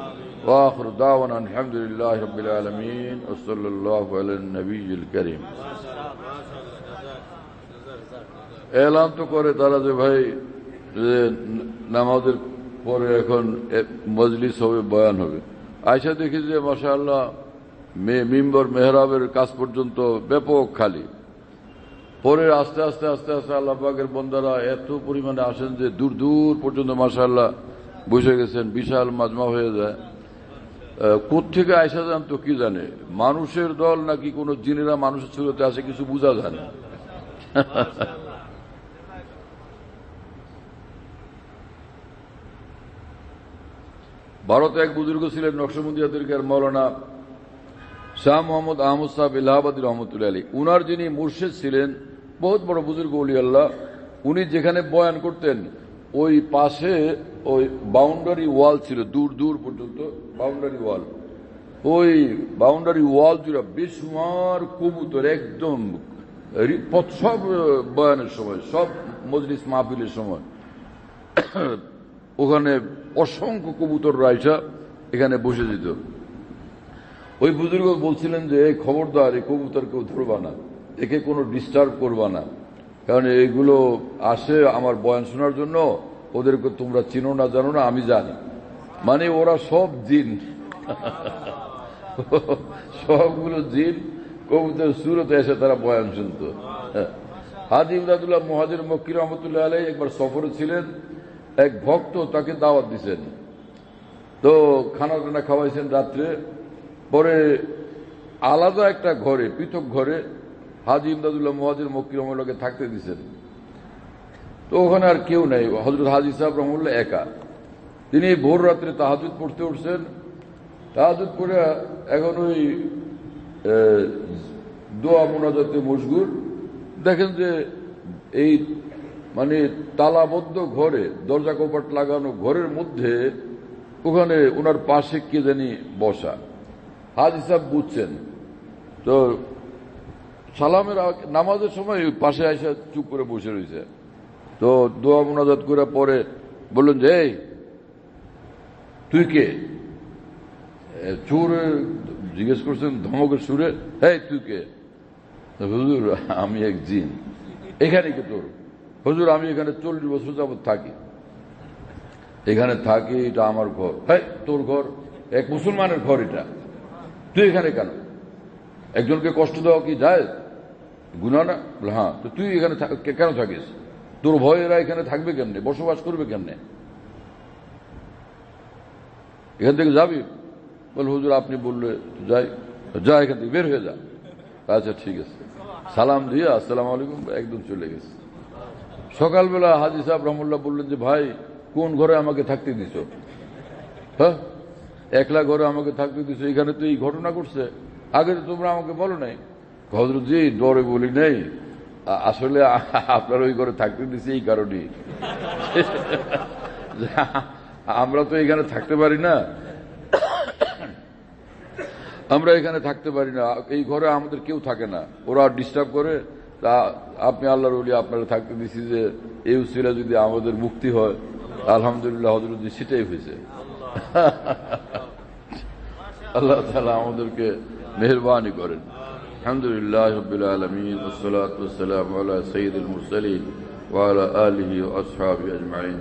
ওয়া আখিরু দাওয়ানা আলহামদুলিল্লাহি রাব্বিল আলামিন ওয়া সাল্লাল্লাহু আলান নবিয়্যিল কারীম। এলান তো করে তারা যে ভাই নামাজের পরে এখন মজলিস হবে, বয়ান হবে। আয়সা দেখি যে মাশাআল্লাহ মিম্বর মেহরাবের কাছ পর্যন্ত ব্যাপক খালি। পরে আস্তে আস্তে আস্তে আস্তে আল্লাহ পাকের বন্দারা এত পরিমাণে আসেন যে দূর দূর পর্যন্ত মাশাআল্লাহ বসে গেছেন, বিশাল মাজমা হয়ে যায়। কোত্থেকে আয়সা যান তো কি জানে, মানুষের দল নাকি কোন জিনেরা মানুষের সুরতে আসে কিছু বোঝা যায় না। ভারতে এক বুজুর্গ ছিলেন নকশবন্দিয়া তরিকার মৌলানা শাহ মোহাম্মদ আহমদ সাহেব এলাহাবাদী রহমতুল্লাহ আলী। উনার যিনি মুর্শিদ ছিলেন, বহুত বড় বুজুর্গ ওলি আল্লাহ, উনি যেখানে বয়ান করতেন ওই পাশে ওই বাউন্ডারি ওয়াল ছিল, দূর দূর পর্যন্ত বাউন্ডারি ওয়াল। ওই বাউন্ডারি ওয়াল জুড়ে বেশুমার কবুতর, একদম সব বয়ানের সময়, সব মজলিস মাহফিলের সময় ওখানে অসংখ্য কবুতর রাইসা এখানে বসে যেত। ওই বুজুর্গ বলছিলেন যে এই খবরদার, এই কবুতর কেউ ধরবা না, একে কোনো ডিস্টার্ব করবা না, কারণ এইগুলো আসে আমার বয়ান শোনার জন্য, ওদেরকে তোমরা চিনো না জানো না, আমি জানি। মানে ওরা সব জিন, সবগুলো জিন কবুতর সুরতে এসে তারা বয়ান শুনত। হাজী ইমদাদুল্লাহ মুহাজির মক্কি রহমতুল্লাহ আলাইহি একবার সফরে ছিলেন, এক ভক্ত তাকে দাওয়াত দিচ্ছেন, তো খানা টানা খাওয়াইছেন রাত্রে। পরে আলাদা একটা ঘরে, পৃথক ঘরে হাজী ইমদাদুল্লাহ মুহাজির মক্কি রহমতুল্লাহকে থাকতে দিচ্ছেন। তো ওখানে আর কেউ নাই, হযরত হাজী সাহেব রহমতুল্লাহ একা। তিনি ভোর রাত্রে তাহাজ্জুদ পড়তে উঠছেন, তাহাজ্জুদ পড়ে এখন ওই দোয়া মোনাজাতে মশগুল। দেখেন যে এই মানে তালাবদ্ধ ঘরে, দরজা কপাট লাগানো ঘরের মধ্যে ওখানে ওনার পাশে কে জানি বসা। হাজী সাহেব বুঝছেন, তো সালামের নামাজের সময় পাশে এসে চুপ করে বসে রয়েছে। তো দোয়া মোনাজাত করে পরে বললেন যে এই তুই কে? চোরে জিজ্ঞেস করছেন ধমকের সুরে, এই তুই কে? হুজুর আমি এক জিন। এখানে কি তোর? হুজুর আমি এখানে 40 বছর যাবত থাকি, এখানে থাকি, এটা আমার ঘর। হ্যাঁ তোর ঘর? এক মুসলমানের ঘর এটা, তুই এখানে কেন? একজনকে কষ্ট দেওয়া কি যায়? গুনাহ না? হ্যাঁ। তো তুই এখানে কেন থাকিস? তোর ভয় এরা এখানে থাকবে কেমনে, বসবাস করবে কেমনে? এখান থেকে যাবি? বল হুজুর আপনি বললে যাই। যা এখান থেকে, বের হয়ে যা। আচ্ছা ঠিক আছে। সালাম দিয়ে আসসালামু আলাইকুম একদম চলে গেছে। সকালবেলা হাজী সাহেব রহমতুল্লাহ বললেন যে ভাই কোন ঘরে আমাকে থাকতে দিছ? হ্যাঁ একলা ঘরে আমাকে থাকতে দিছ, এখানে তো এই ঘটনা ঘটছে, আগে তো তোমরা আমাকে বলো নাই। হযরত জি ডরে বলি নাই, আসলে আপনার ওই ঘরে থাকতে দিছি এই কারণেই, আমরা তো এখানে থাকতে পারি না, আমরা এখানে থাকতে পারি না, এই ঘরে আমাদের কেউ থাকে না, ওরা ডিস্টার্ব করে, তা আপনি আল্লাহর ওলি আপনারা থাকতে দিছি যে এই উসিলা যদি আমাদের মুক্তি হয়, আলহামদুলিল্লাহ হযরত জি সেটাই হয়েছে। আল্লাহ তাআলা আমাদেরকে মেহেরবানি করেন। আলহামদুলিল্লাহ রাব্বিল আলামিন ওয়াসসালাতু ওয়াসসালামু আলা সাইয়্যিদিল মুরসালিন ওয়া আলা আলিহি ওয়া আসহাবিহি আজমাইন।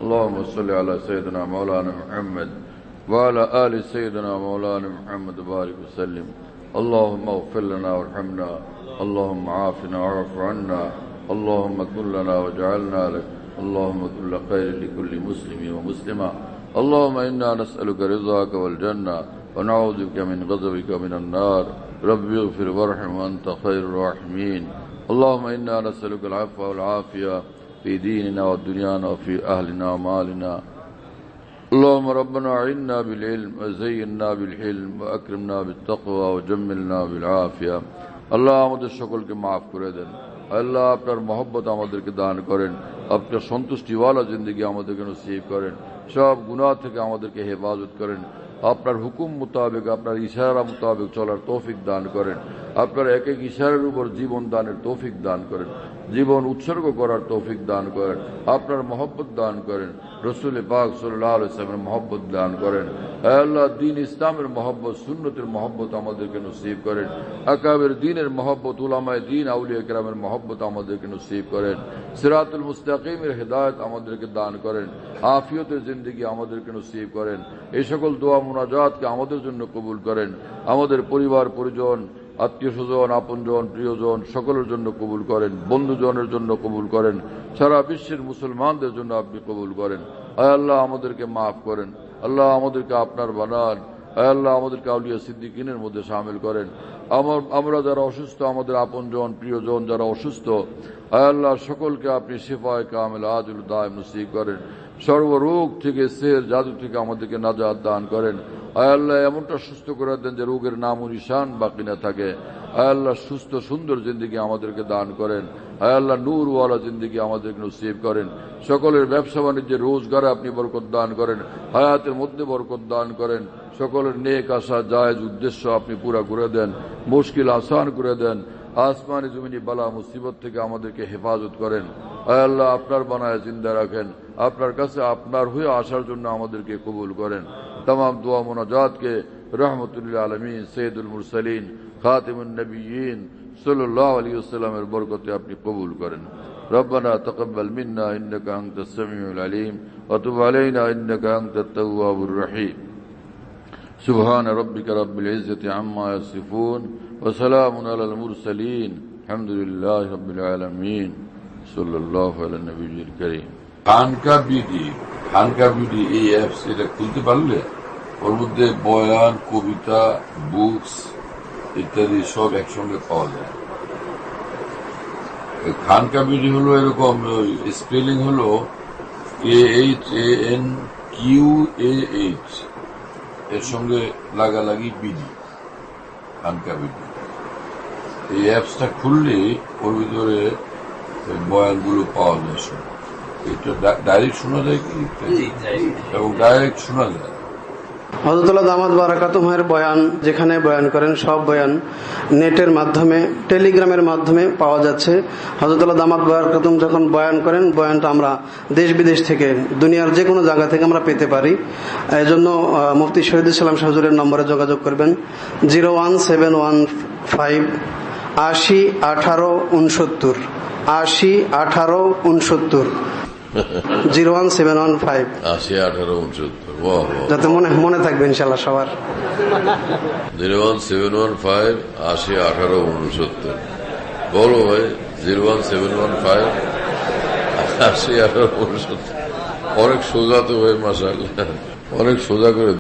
اللهم صل على سيدنا مولانا محمد وعلى آل سيدنا مولانا محمد وبارك وسلم. اللهم اغفر لنا وارحمنا، اللهم عافنا واعف عنا، اللهم كن لنا واجعلنا لك، اللهم كل خير لكل مسلم ومسلمة. اللهم إنا نسألك رضاك والجنة ونعوذ بك من غضبك ومن النار. رب اغفر وارحم وأنت خير الراحمين. اللهم إنا نسألك العفو والعافية في ديننا ودنيانا وفي أهلنا ومالنا. اللهم ربنا أعنا بالعلم وزينا بالحلم وأكرمنا بالتقوى وجملنا بالعافية. আল্লাহ আমাদের সকলকে মাফ করে দেন। আল্লাহ আপনার মহব্বত আমাদেরকে দান করেন, আপনার সন্তুষ্টিওয়ালা জিন্দগি আমাদেরকে নসিব করেন, সব গুনাহ থেকে আমাদেরকে হেফাজত করেন, আপনার হুকুম মোতাবেক আপনার ইশারা মোতাবেক চলার তৌফিক দান করেন, আপনার এক এক ইশারার উপর জীবন দানের তৌফিক দান করেন, জীবন উৎসর্গ করার তৌফিক দান করেন, আপনার মহব্বত দান করেন, রসুল পাক সাল্লাল্লাহু আলাইহি ওয়াসাল্লামের মহব্বত দান করেন। হে আল্লাহ, দ্বীন ইসলামের মহব্বত, সুন্নতের মহব্বত আমাদেরকে নসিব করেন, আকাবের দ্বীনের মহব্বত, উলামায়ে দ্বীন আউলিয়া কেরামের মহব্বত আমাদেরকে নসিব করেন, সিরাতুল মুস্তাকিমের হেদায়েত আমাদেরকে দান করেন, আফিয়তের জিন্দেগি আমাদেরকে নসিব করেন। এই সকল দোয়া মুনাজাতকে আমাদের জন্য কবুল করেন, আমাদের পরিবার পরিজন, আত্মীয় স্বজন, আপনজন, প্রিয়জন সকলের জন্য কবুল করেন, বন্ধুজনের জন্য কবুল করেন, সারা বিশ্বের মুসলমানদের জন্য আপনি কবুল করেন। আয় আল্লাহ, আমাদেরকে মাফ করেন, আল্লাহ আমাদেরকে আপনার বানান, আয় আল্লাহ আমাদেরকে আউলিয়া সিদ্দিকিনের মধ্যে শামিল করেন। আমরা যারা অসুস্থ, আমাদের আপনজন প্রিয়জন যারা অসুস্থ, আয় আল্লাহ সকলকে আপনি শিফায়ে কামিল আজল দায়েম নসিব করেন, সর্বরোগ থেকে, সেহর জাদু থেকে আমাদেরকে নাজাত দান করেন। আয় আল্লাহ এমনটা সুস্থ করে দেন যে রোগের নাম ও নিশান বাকি না থাকে। আয় আল্লাহ সুস্থ সুন্দর জিন্দেগি আমাদেরকে দান করেন। আয় আল্লাহ নূরওয়ালা জিন্দেগি আমাদেরকে নসিব করেন। সকলের ব্যবসা বাণিজ্যের রোজগারে আপনি বরকত দান করেন, হায়াতের মধ্যে বরকত দান করেন। সকলের নেক আশা জায়েজ উদ্দেশ্য আপনি পুরা করে দেন, মুশকিল আসান করে দেন। আসমানি জমিনি বালা মুসিবত থেকে আমাদেরকে হেফাজত করেন। আয় আল্লাহ আপনার বানায় জিন্দা রাখেন, আপনার কাছে আপনার হয়ে আসার জন্য আমাদেরকে কবুল করেন। तमाम दुआ मुनाजात के रहमतुल आलमीन सैयदुल मुरसलीन खातिमुन नबिय्यीन सल्लल्लाहु अलैहि वसल्लम এর বরকতে আপনি কবুল করেন। रब्बना तक़ब्बल मिन्ना इन्नका अंतस समीउल अलीम व तुब अलैना इन्नका अंतत तव्वाबुर रहीम। सुब्हान रब्बिका रब्बिल इज्जति अम्मा यसिफून व सलामुन अलल मुरसलीन अलहम्दुलिल्लाहि रब्बिल आलमीन सल्लल्लाहु अला नबिय्यिल करीम। খানকা বিডি এই অ্যাপস, এটা খুলতে পারলে ওর মধ্যে বয়ান, কবিতা, বুকস ইত্যাদি সব একসঙ্গে পাওয়া যায়। খানকা বিডি হলো এরকম, স্পেলিং হলো KHANQAH, এর সঙ্গে লাগালাগি বিডি, খানকা বিডি। এই অ্যাপসটা খুললে ওর ভিতরে বয়ানগুলো পাওয়া যায় সব। এটা ডাইরেক্ট শোনা যায় কি? এবং ডাইরেক্ট শোনা যায়। হযরতুল্লাহ দামাত বারাকাতুহুর বয়ান, যেখানে বয়ান করেন সব বয়ান নেটের মাধ্যমে, টেলিগ্রামের মাধ্যমে পাওয়া যাচ্ছে। হযরতুল্লাহ দামাত বারাকাতুহু যখন বয়ান করেন, বয়ানটা আমরা দেশ বিদেশ থেকে, দুনিয়ার যে কোনো জায়গা থেকে আমরা পেতে পারি। এই জন্য মুফতি শহীদুল ইসলাম শাহ হুজুরের নম্বরে যোগাযোগ করবেন 01715 80 18 69 80 18 69 01715 80 18 69। যাতে মনে থাকবে ইনশাআল্লাহ সবার। 01715 80 18 69। বলো ভাই, 01715 80 18 69। অনেক সোজা তো ভাই, মাশাআল্লাহ, অনেক সোজা করে